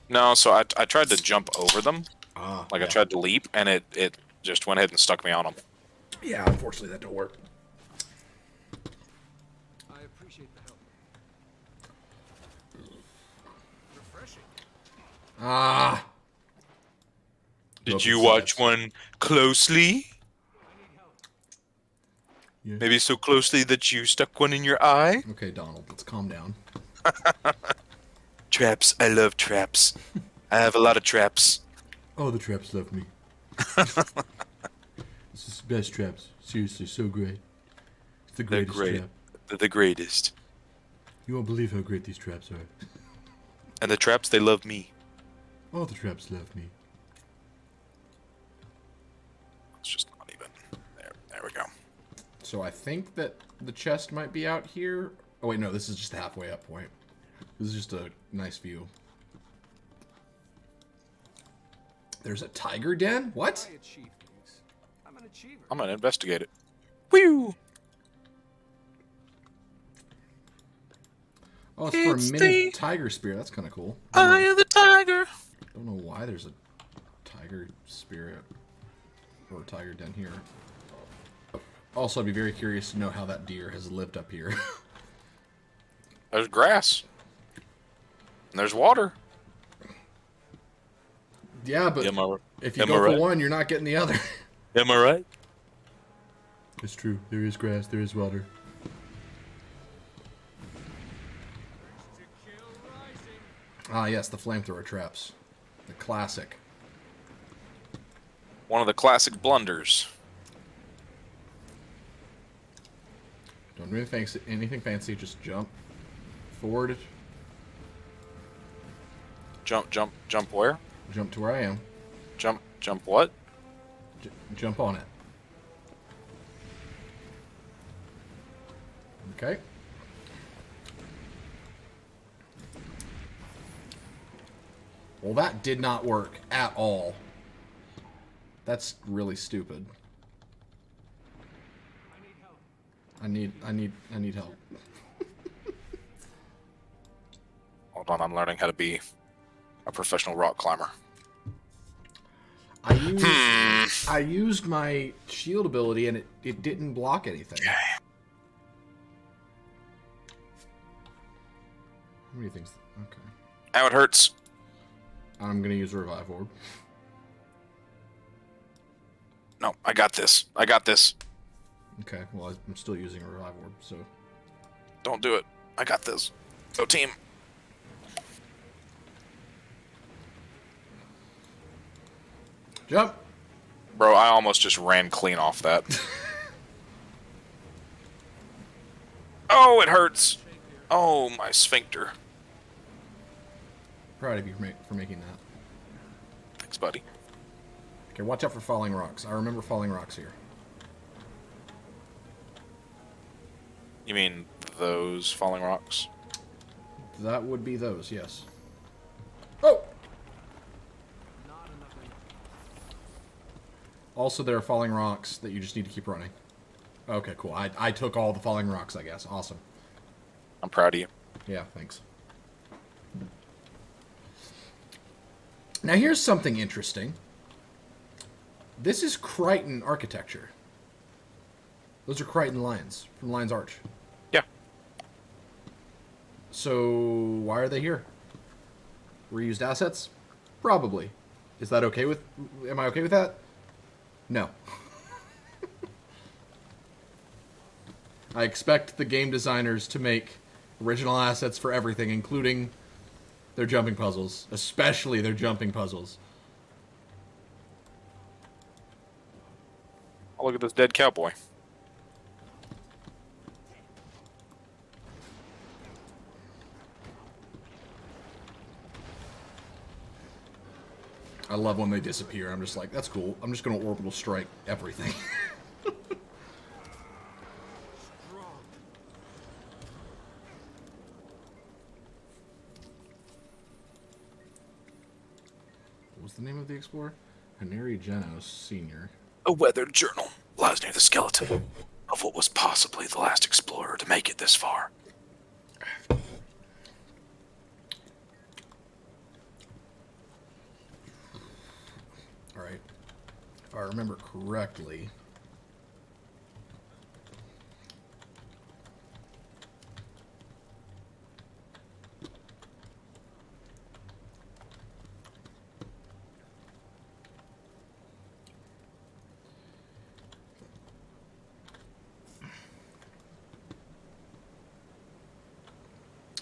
No, so I tried to jump over them. Ah, Like yeah. I tried to leap, and it just went ahead and stuck me on them. Yeah, unfortunately that don't work. I appreciate the help. Refreshing. Ah! Did Broken you watch sides. one closely? Yeah. Maybe so closely that you stuck one in your eye? Okay, Donald, let's calm down. Traps. I love traps. I have a lot of traps. Oh, the traps love me. This is the best traps. Seriously, so great. It's the They're greatest great. trap. They're the greatest. You won't believe how great these traps are. And the traps, they love me. All the traps love me. It's just not even. There we go. So I think that the chest might be out here. Oh wait, no, this is just the halfway up point. This is just a nice view. There's a tiger den? What? I achieve things. I'm an achiever. I'm gonna investigate it. Whew! Oh, it's for a It's mini the tiger spear. That's kind of cool. Eye of the tiger. Don't know why there's a tiger spirit or a tiger den here. Also, I'd be very curious to know how that deer has lived up here. There's grass. And there's water. Yeah, but Am I, if you am go I for right? one, you're not getting the other. Am I right? It's true. There is grass. There is water. To kill rising. Ah, yes, the flamethrower traps. The classic. One of the classic blunders. Don't do anything fancy, just jump forward, Jump where? jump to where I am, Jump what? jump on it. Okay. Well, that did not work at all. That's really stupid. I need help. Hold on, I'm learning how to be a professional rock climber. I used my shield ability and it didn't block anything. How many things? Okay. Ow, it hurts. I'm gonna use a revive orb. No, I got this. I got this. Okay, well I'm still using a revive orb, so Don't do it. I got this. Go team. jump. Bro, I almost just ran clean off that. Oh, it hurts. Oh, my sphincter. Proud of you for making that. Thanks, buddy. Okay, watch out for falling rocks. I remember falling rocks here. You mean those falling rocks? That would be those, yes. Oh! Also, there are falling rocks that you just need to keep running. Okay, cool. I took all the falling rocks, I guess. Awesome. I'm proud of you. Yeah, thanks. Now, here's something interesting. This is Crichton architecture. Those are Crichton lions from Lion's Arch. Yeah. So, why are they here? Reused assets? Probably. Is that okay with... Am I okay with that? No. I expect the game designers to make original assets for everything, including their jumping puzzles. Especially their jumping puzzles. Oh, look at this dead cowboy. I love when they disappear. I'm just like, that's cool. I'm just going to orbital strike everything. What was the name of the explorer? Haneri Genos Sr. A weathered journal lies near the skeleton of what was possibly the last explorer to make it this far. Alright. If I remember correctly...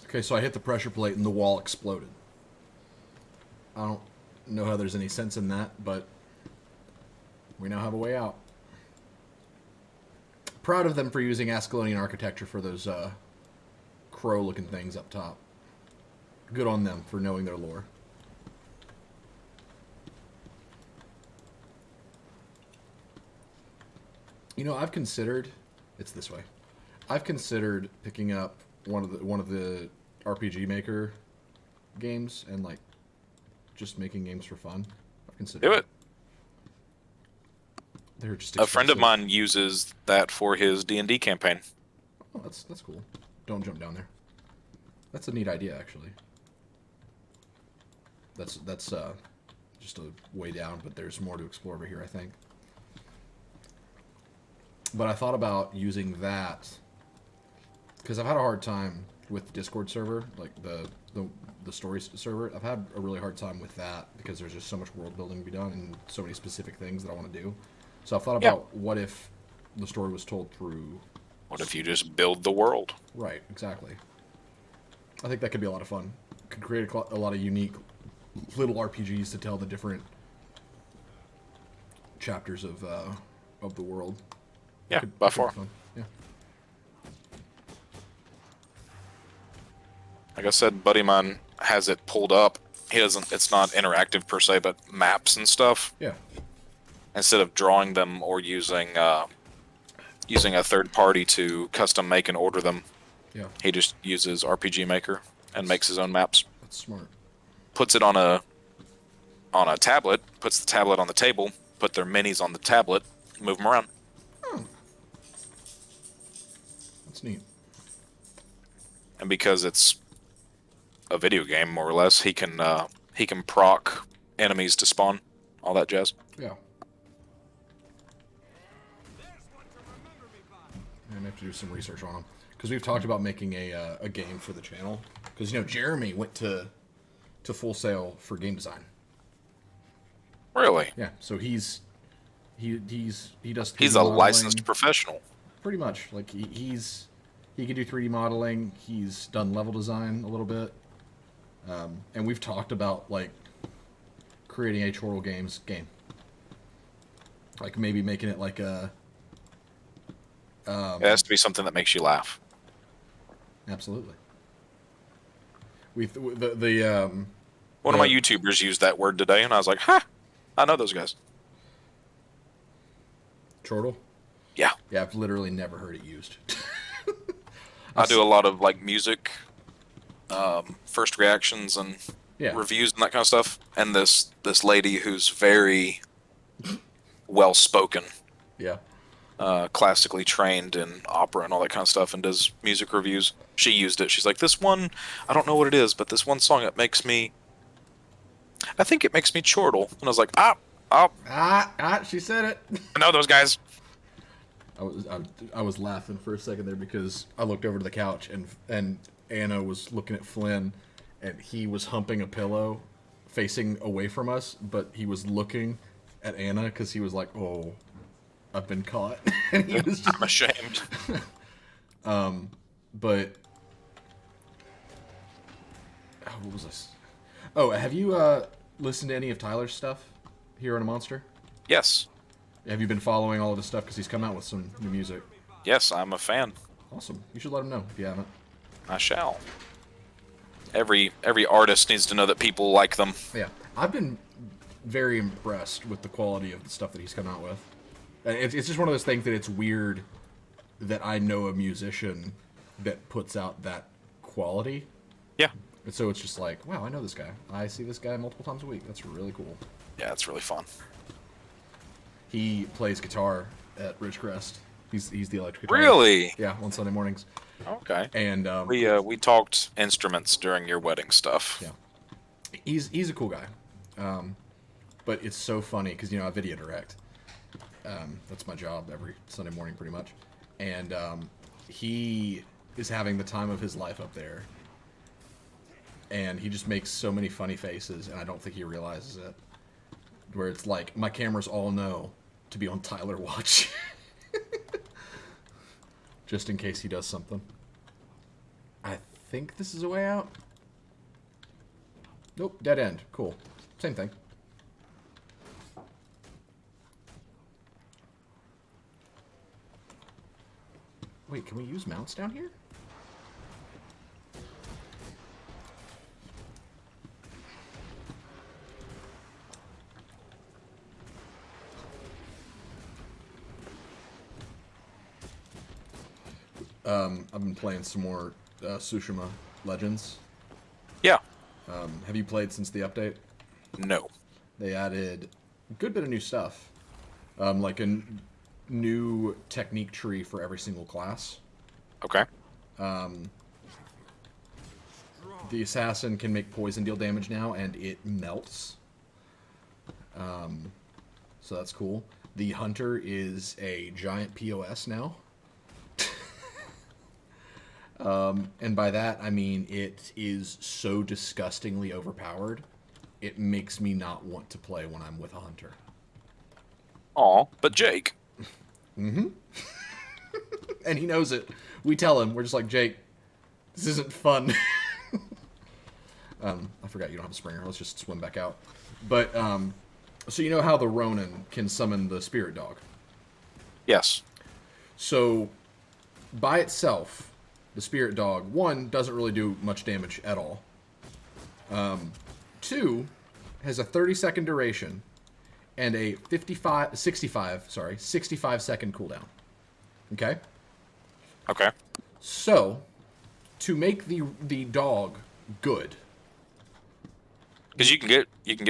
Okay, so I hit the pressure plate and the wall exploded. I don't know how there's any sense in that, but we now have a way out. Proud of them for using Ascalonian architecture for those crow-looking things up top. Good on them for knowing their lore. You know, I've considered... It's this way. I've considered picking up one of the RPG Maker games and, like, just making games for fun. I've considered Do it. They're just A friend of expensive. mine uses that for his D&D campaign. Oh, that's cool. Don't jump down there. That's a neat idea, actually. That's just a way down, but there's more to explore over here, I think. But I thought about using that because I've had a hard time with the Discord server, like the stories server. I've had a really hard time with that because there's just so much world building to be done and so many specific things that I want to do. So I've thought about what if the story was told through... What if you just build the world? Right, exactly. I think that could be a lot of fun. Could create a lot of unique little RPGs to tell the different chapters of the world. Yeah, Could by be far. fun. Yeah. Like I said, buddy of mine has it pulled up. He doesn't. It's not interactive per se, but maps and stuff. Yeah. Instead of drawing them or using a third party to custom make and order them, Yeah. he just uses RPG Maker and makes his own maps. That's smart. Puts it on a tablet. Puts the tablet on the table. Put their minis on the tablet. Move them around. That's neat. And because it's a video game, more or less, he can proc enemies to spawn, all that jazz. Yeah. I'm gonna have to do some research on them because we've talked about making a game for the channel. Because Jeremy went to Full Sail for game design. Really? Yeah. So he does. He's 3D a modeling. licensed professional. Pretty much. Like he can do 3D modeling. He's done level design a little bit. And we've talked about like creating a Chortle Games game. Like maybe making it like a. It has to be something that makes you laugh. Absolutely. One One of my YouTubers used that word today, and I was like, "Ha! I know those guys." Chortle. Yeah, Yeah, I've literally never heard it used. I do a lot of like music, first reactions and Yeah. reviews and that kind of stuff. And this lady who's very well spoken, Yeah. classically trained in opera and all that kind of stuff, and does music reviews. She used it. She's like, "This one, I don't know what it is, but this one song, I think it makes me chortle." And I was like, She said it. I know those guys. I was laughing for a second there because I looked over to the couch and Anna was looking at Flynn, and he was humping a pillow, facing away from us, but he was looking at Anna because he was like, "Oh, I've been caught." And he was just, I'm ashamed. but what was this? Oh, have you listened to any of Tyler's stuff here on A Monster? Yes. Have you been following all of his stuff because he's come out with some new music? Yes, I'm a fan. Awesome. You should let him know if you haven't. I shall. Every artist needs to know that people like them. Yeah, I've been very impressed with the quality of the stuff that he's come out with. It's just one of those things that it's weird that I know a musician that puts out that quality. Yeah. And so it's just like, wow, I know this guy. I see this guy multiple times a week. That's really cool. Yeah, it's really fun. He plays guitar at Ridgecrest. He's the electric guitar. Really? Yeah, on Sunday mornings. Okay. And We talked instruments during your wedding stuff. yeah, he's a cool guy. But it's so funny because I video direct. That's my job every Sunday morning, pretty much. And he is having the time of his life up there. And he just makes so many funny faces, and I don't think he realizes it. Where it's like, my cameras all know to be on Tyler watch. Just in case he does something. I think this is a way out. Nope, dead end. Cool. Same thing. Wait, can we use mounts down here? I've been playing some more Tsushima Legends. Yeah. Have you played since the update? No. They added a good bit of new stuff. Like a new technique tree for every single class. Okay. The assassin can make poison deal damage now, and it melts. So that's cool. The hunter is a giant POS now. And by that, I mean it is so disgustingly overpowered, it makes me not want to play when I'm with a hunter. Aw, but Jake. And he knows it. We tell him, we're just like, Jake, this isn't fun. I forgot you don't have a Springer. Let's just swim back out. But, so you know how the Ronin can summon the Spirit Dog? Yes. So, by itself, the Spirit Dog, 1, doesn't really do much damage at all. 2, has a 30-second duration and a 65-second cooldown. Okay? Okay. So, to make the dog good, Because you can get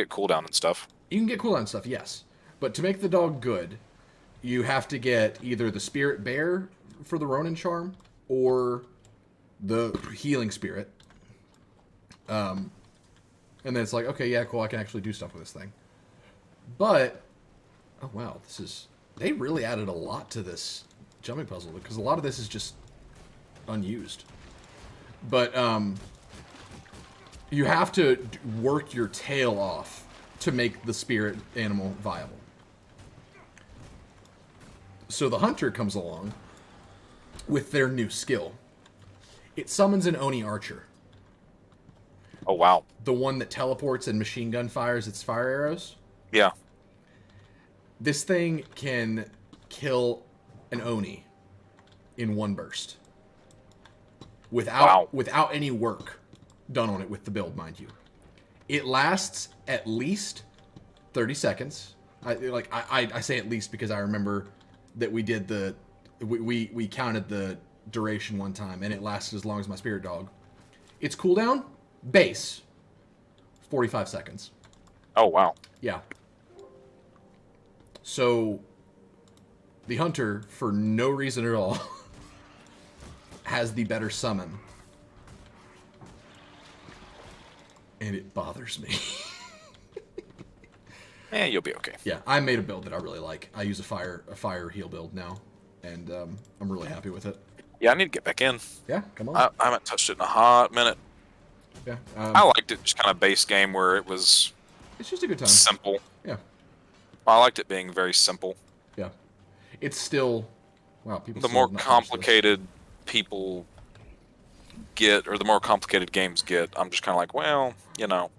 cooldown and stuff. you can get cooldown stuff, yes. But to make the dog good, you have to get either the Spirit Bear for the Ronin charm or the Healing Spirit. And then it's like, okay, yeah, cool, I can actually do stuff with this thing. But, oh wow, they really added a lot to this jumping puzzle, because a lot of this is just unused. But, you have to work your tail off to make the spirit animal viable. So the hunter comes along with their new skill. It summons an Oni archer. Oh, wow. The one that teleports and machine gun fires its fire arrows. Yeah. This thing can kill an Oni in one burst. Without any work done on it with the build, mind you. It lasts at least 30 seconds. I say at least because I remember that we did we counted the duration one time, and it lasted as long as my Spirit Dog. Its cooldown, base, 45 seconds. Oh, wow. Yeah. So, the hunter, for no reason at all, has the better summon. And it bothers me. You'll be okay. Yeah, I made a build that I really like. I use a fire heal build now, and I'm really happy with it. Yeah, I need to get back in. Yeah, come on. I haven't touched it in a hot minute. Yeah, I liked it, just kind of base game where it was it's just a good time. simple. Yeah, I liked it being very simple. yeah. It's still, wow. People. The still more have not touched this. complicated people get, or the more complicated games get, I'm just kind of like, well, you know.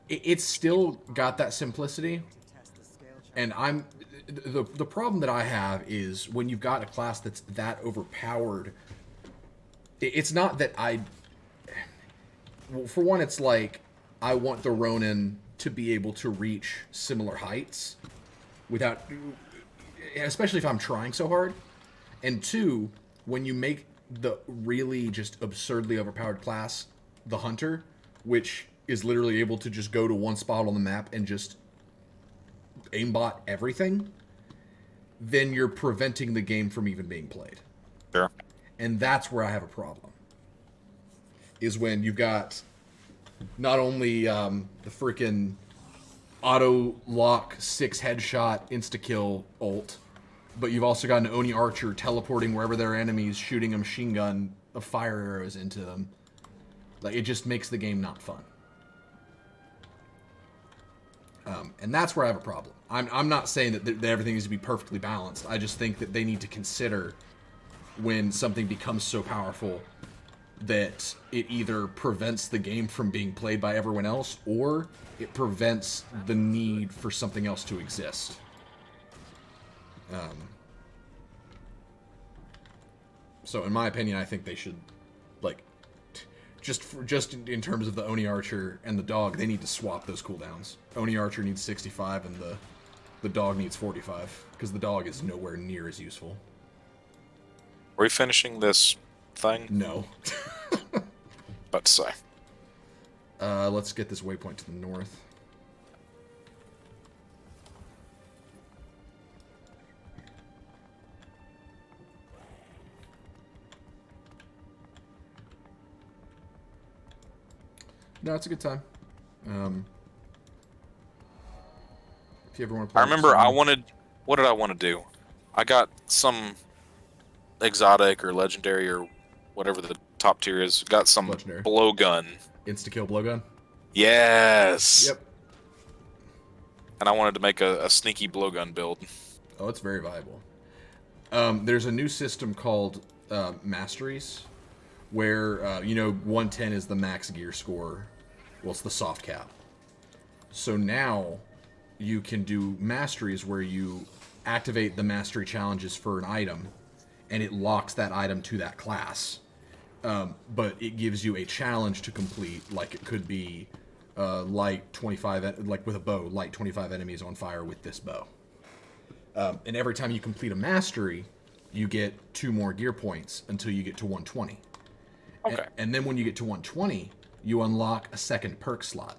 It's still got that simplicity, and the problem that I have is when you've got a class that's that overpowered. It's not that well, for one, it's like I want the Ronin to be able to reach similar heights without, especially if I'm trying so hard. And 2, when you make the really just absurdly overpowered class the Hunter, which is literally able to just go to one spot on the map and just aimbot everything, then you're preventing the game from even being played. Sure. And that's where I have a problem. Is when you've got not only the freaking auto lock 6 headshot insta kill ult, but you've also got an Oni archer teleporting wherever there are enemies, shooting a machine gun of fire arrows into them. Like, it just makes the game not fun. And that's where I have a problem. I'm not saying that everything needs to be perfectly balanced. I just think that they need to consider when something becomes so powerful that it either prevents the game from being played by everyone else, or it prevents the need for something else to exist. So in my opinion, I think they should, like, just in terms of the Oni Archer and the dog, they need to swap those cooldowns. Oni Archer needs 65 and the dog needs 45, because the dog is nowhere near as useful. Are we finishing this thing? No. About to say. Let's get this waypoint to the north. No, it's a good time. If you ever want to play. I remember what did I want to do? I got some exotic or legendary or whatever the top tier is. Got some Legendary. blowgun. Insta-kill blowgun? Yes. Yep. And I wanted to make a sneaky blowgun build. Oh, it's very viable. There's a new system called Masteries, where, 110 is the max gear score Well, it's the soft cap. So now you can do masteries where you activate the mastery challenges for an item, and it locks that item to that class. But it gives you a challenge to complete, like it could be light 25, like with a bow, light 25 enemies on fire with this bow. And every time you complete a mastery, you get 2 more gear points until you get to 120. Okay. And then when you get to 120, you unlock a second perk slot.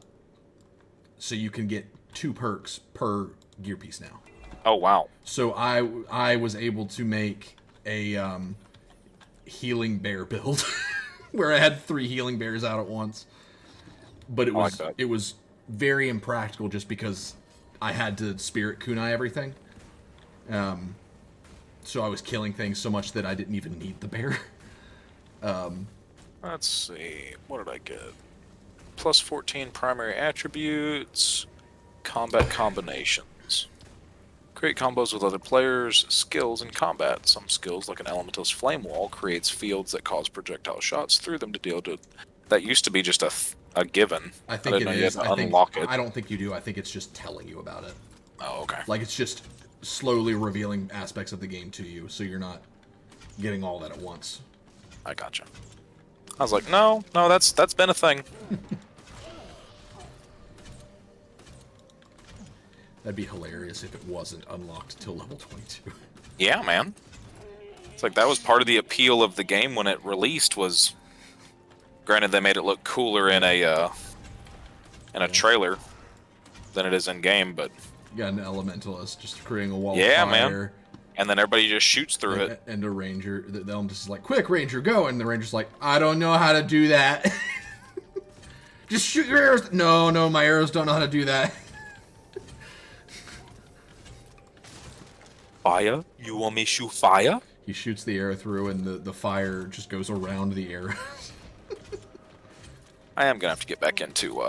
So you can get 2 perks per gear piece now. Oh, wow. So I was able to make a healing bear build where I had 3 healing bears out at once. But it was very impractical just because I had to spirit kunai everything. So I was killing things so much that I didn't even need the bear. Let's see. What did I get? Plus 14 primary attributes. Combat combinations. Create combos with other players. Skills in combat. Some skills, like an Elemental's Flame Wall, creates fields that cause projectile shots through them to deal to... That used to be just a given. I think it is. Unlock it. I don't think you do. I think it's just telling you about it. Oh, okay. Like, it's just slowly revealing aspects of the game to you, so you're not getting all that at once. I gotcha. I was like, no, that's been a thing. That'd be hilarious if it wasn't unlocked till level 22. Yeah, man. It's like that was part of the appeal of the game when it released. Was granted they made it look cooler in a trailer than it is in game, but You got an elementalist just creating a wall yeah, of fire. man. And then everybody just shoots through it. And a ranger, the elementalist is like, "Quick, ranger, go!" And the ranger's like, "I don't know how to do that." Just shoot your arrows. No, my arrows don't know how to do that. Fire? You want me to shoot fire? He shoots the arrow through, and the fire just goes around the arrow. I am gonna have to get back into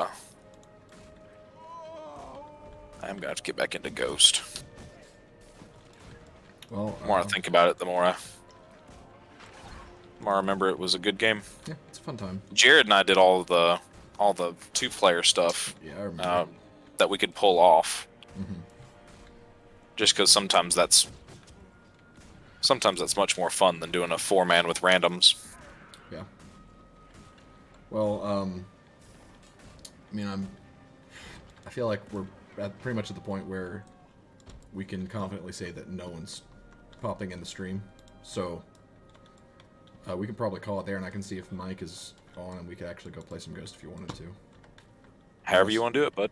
Ghost. Well, The more I think about it, the more I remember it was a good game. yeah, it's a fun time. Jared and I did all the 2-player stuff Yeah, I remember. that we could pull off. Mm-hmm. Just because sometimes that's much more fun than doing a 4-man with randoms. Yeah. Well, I mean, I feel like we're pretty much at the point where we can confidently say that no one's popping in the stream. So we can probably call it there, and I can see if Mike is on, and we could actually go play some Ghost if you wanted to. However you want to do it, bud.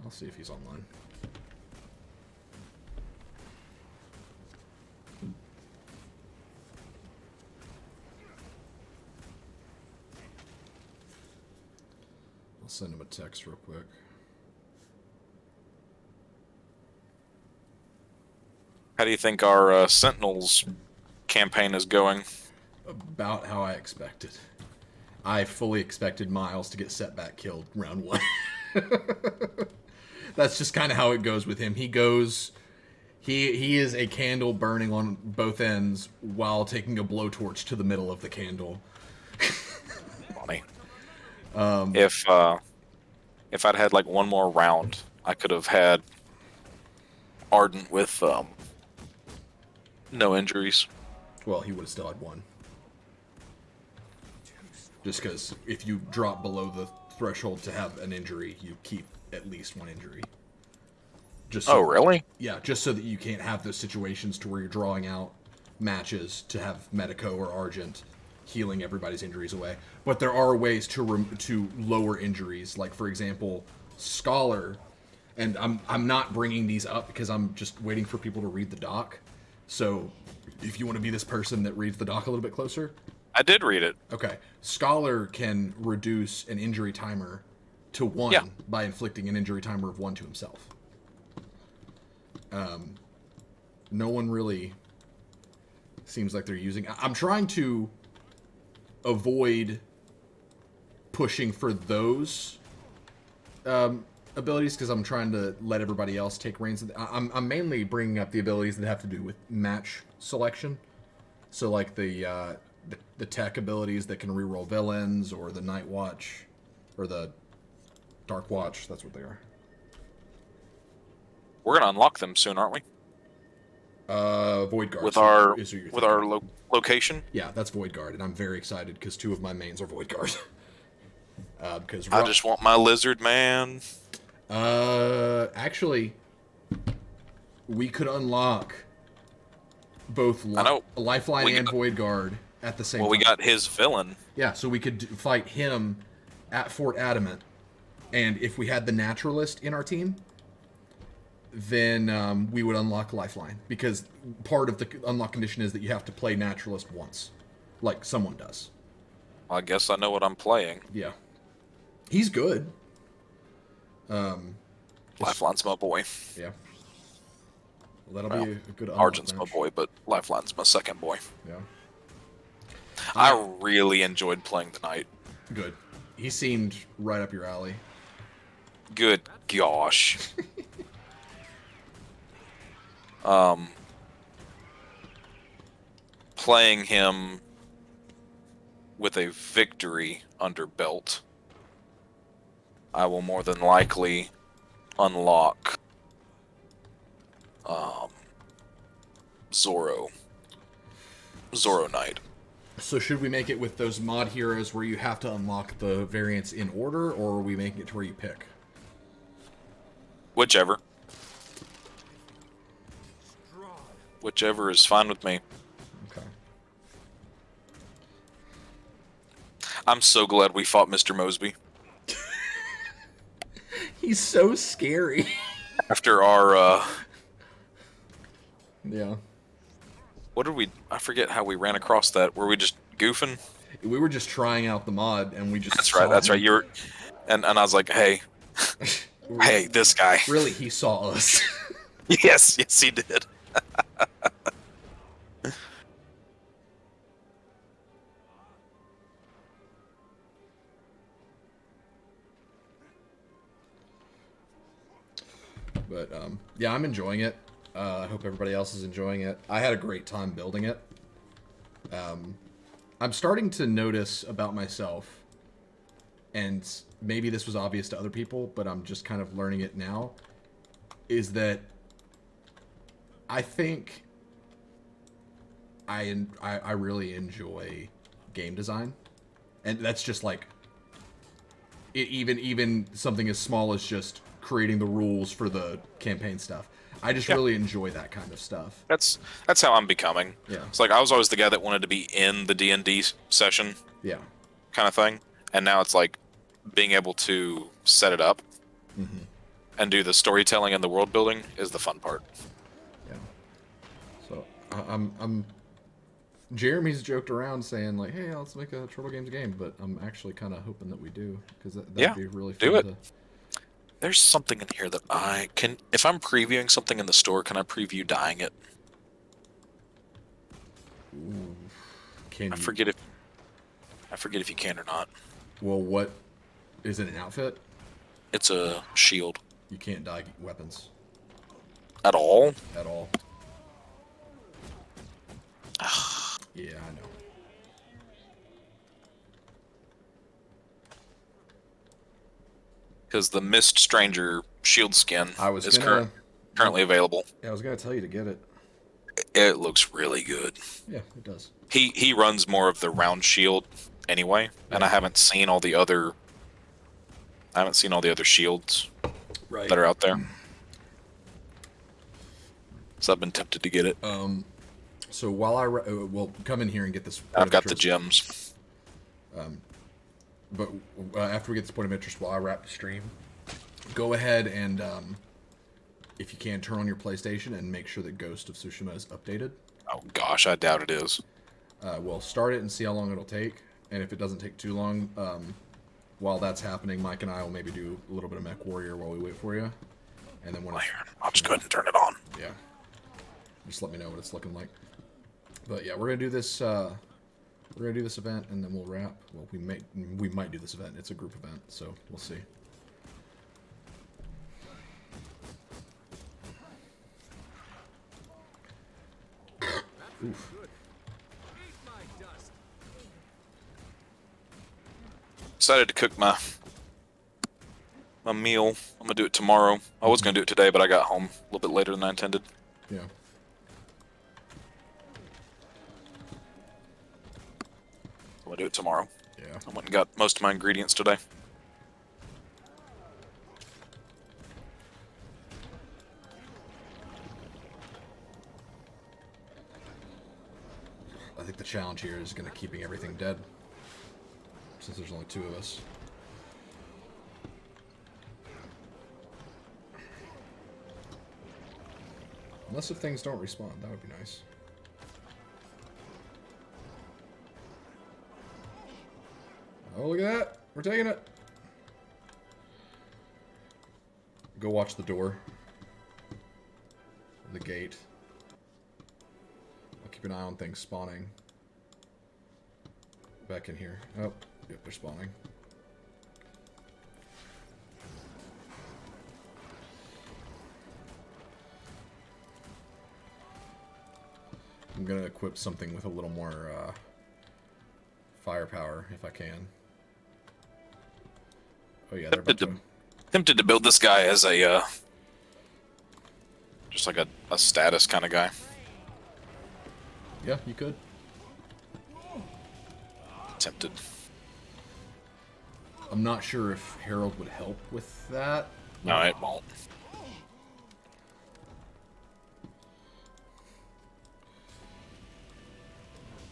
I'll see if he's online. I'll send him a text real quick. How do you think our Sentinels campaign is going? About how I expected. I fully expected Miles to get setback killed round 1. That's just kind of how it goes with him. He goes... He is a candle burning on both ends while taking a blowtorch to the middle of the candle. Funny. If I'd had like one more round, I could have had Ardent with no injuries. Well, he would have still had 1. Just because if you drop below the threshold to have an injury, you keep at least 1 injury. Just so, Oh, really? Yeah, just so that you can't have those situations to where you're drawing out matches to have Medico or Argent healing everybody's injuries away. But there are ways to lower injuries. Like, for example, Scholar, and I'm not bringing these up because I'm just waiting for people to read the doc. So if you want to be this person that reads the doc a little bit closer. I did read it. Okay. Scholar can reduce an injury timer to 1 by inflicting an injury timer of 1 to himself. No one really seems like they're using... I'm trying to avoid pushing for those abilities because I'm trying to let everybody else take reins. I'm mainly bringing up the abilities that have to do with match selection. So like the tech abilities that can reroll villains, or the Night Watch, or the Dark Watch. That's what they are. We're gonna unlock them soon, aren't we? Void Guard With our is who you're with our thinking. location. Yeah, that's Void Guard, and I'm very excited because 2 of my mains are Void Guard. Because I just want my lizard man. actually, we could unlock both I know. Lifeline We and got- Void Guard at the same Well, time. we got his villain. Yeah, so we could fight him at Fort Adamant, and if we had the Naturalist in our team, then we would unlock Lifeline, because part of the unlock condition is that you have to play Naturalist once, like someone does. I guess I know what I'm playing. Yeah. He's good. Lifeline's my boy. Yeah. Well, that'll be a good unlock Argent's my match. boy, but Lifeline's my second boy. Yeah. I really enjoyed playing the knight. Good. He seemed right up your alley. Good gosh. Playing him with a victory under belt, I will more than likely unlock Zoro Knight. So should we make it with those mod heroes where you have to unlock the variants in order, or are we making it to where you pick? Whichever. Whichever is fine with me. Okay. I'm so glad we fought Mr. Mosby. He's so scary. After our, Yeah. what did we, I forget how we ran across that. Were we just goofing? We were just trying out the mod, and we just That's right, that's right. You were, and I was like, hey, hey, this guy. Really, he saw us. Yes, he did. But, yeah, I'm enjoying it. I hope everybody else is enjoying it. I had a great time building it. I'm starting to notice about myself, and maybe this was obvious to other people, but I'm just kind of learning it now, is that I think I really enjoy game design. And that's just like, even something as small as just creating the rules for the campaign stuff. I just really enjoy that kind of stuff. That's how I'm becoming. Yeah. It's like I was always the guy that wanted to be in the D&D session Yeah. kind of thing, and now it's like being able to set it up and do the storytelling and the world building is the fun part. Yeah. So I'm Jeremy's joked around saying like, "Hey, let's make a Chortle Games game," but I'm actually kind of hoping that we do, because that'd be really fun. Do it. There's something in here that I can, if I'm previewing something in the store, can I preview dyeing it? Can I you, forget if you can or not. Well, what is it? An outfit? It's a shield. You can't dye weapons At all? at all. Yeah, I know. Because the Mist Stranger shield skin I was is gonna. currently available. Yeah, I was gonna tell you to get it. It looks really good. Yeah, it does. He runs more of the round shield anyway, and I haven't seen all the other shields Right. that are out there. So I've been tempted to get it. So while well, come in here and get this. point I've of got the interest. gems. But after we get this point of interest, while I wrap the stream, go ahead and, if you can, turn on your PlayStation and make sure that Ghost of Tsushima is updated. Oh gosh, I doubt it is. We'll start it and see how long it'll take. And if it doesn't take too long, while that's happening, Mike and I will maybe do a little bit of Mech Warrior while we wait for you. And then when it's, I'll just go ahead and turn it on. yeah, just let me know what it's looking like. But yeah, we're gonna do this. We're gonna do this event and then we'll wrap. Well, we might do this event. It's a group event, so we'll see. Oof. Decided to cook my a meal. I'm gonna do it tomorrow. I was gonna do it today, but I got home a little bit later than I intended. Yeah. I'm gonna do it tomorrow. Yeah. I went and got most of my ingredients today. I think the challenge here is gonna keeping everything dead. Since there's only 2 of us. Unless if things don't respawn, that would be nice. Oh, look at that! We're taking it! Go watch the door. The gate. I'll keep an eye on things spawning. Back in here. Oh, yep, they're spawning. I'm gonna equip something with a little more firepower if I can. Oh yeah, they're about to... Tempted to build this guy as a just like a status kind of guy. Yeah, you could. Tempted. I'm not sure if Herald would help with that. No, it won't.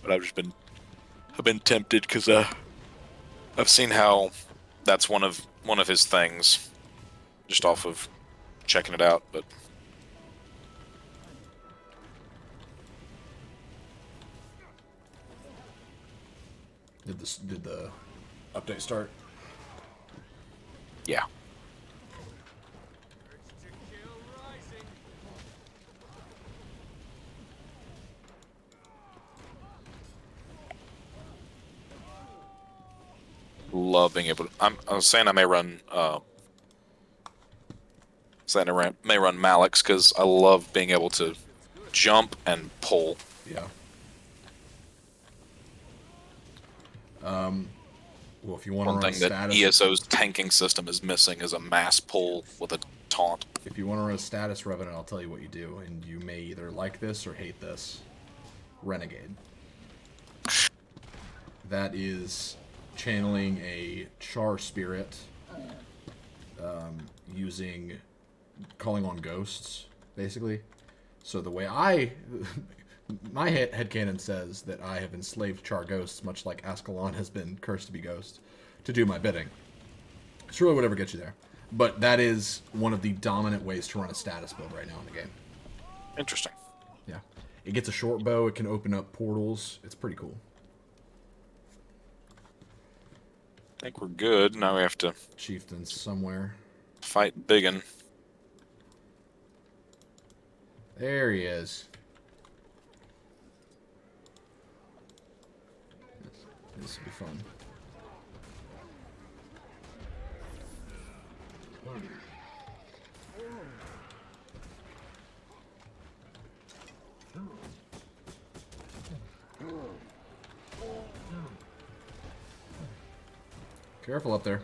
But I've been tempted because I've seen how that's one of his things, just off of checking it out. But did the update start? yeah, love being able to. I was saying I may run. Saying I may run Malix because I love being able to jump and pull. Yeah. Well, if you want to One run thing that status, ESO's tanking system is missing is a mass pull with a taunt. if you want to run a status Revenant, I'll tell you what you do, and you may either like this or hate this. Renegade. That is channeling a Char spirit, using calling on ghosts, basically. So the way my headcanon says that I have enslaved Char ghosts, much like Ascalon has been cursed to be ghost, to do my bidding. It's really whatever gets you there. But that is one of the dominant ways to run a status build right now in the game. Interesting. Yeah. It gets a short bow, it can open up portals. It's pretty cool. I think we're good. Now we have to Chieftains somewhere. fight Biggin. There he is. This will be fun. Careful up there.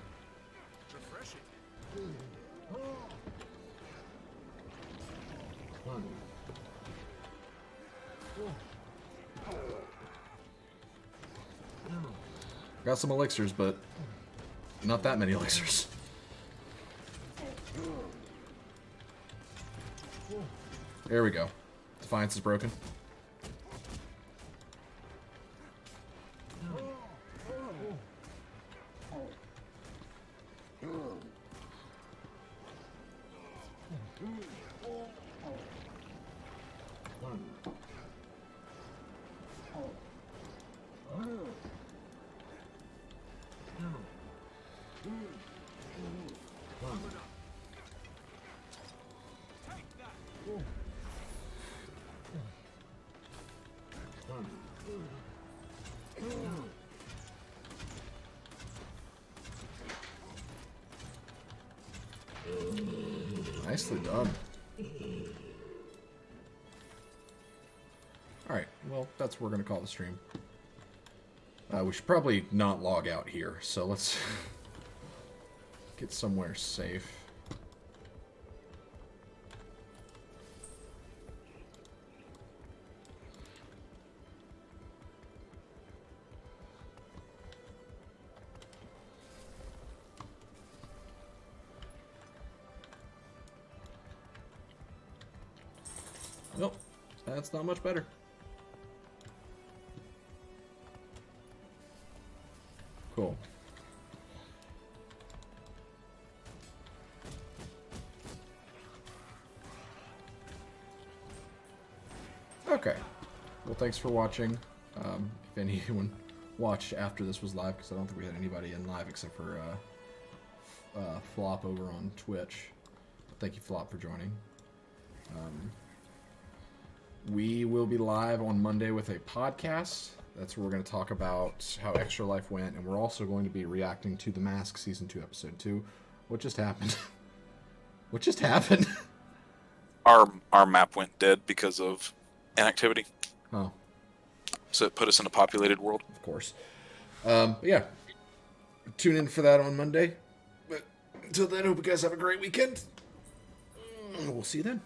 Got some elixirs, but not that many elixirs. There we go. Defiance is broken. Nicely done. Alright, well, that's what we're going to call the stream. We should probably not log out here, so let's... get somewhere safe. Nope, that's not much better. Cool. Okay. Well, thanks for watching. If anyone watched after this was live, because I don't think we had anybody in live except for Flop over on Twitch. Thank you, Flop, for joining. We will be live on Monday with a podcast. That's where we're going to talk about how Extra Life went, and we're also going to be reacting to The Mask Season 2, Episode 2. What just happened? What just happened? Our map went dead because of inactivity. Oh, So it put us in a populated world. of course. But yeah, tune in for that on Monday. But until then, I hope you guys have a great weekend. We'll see you then.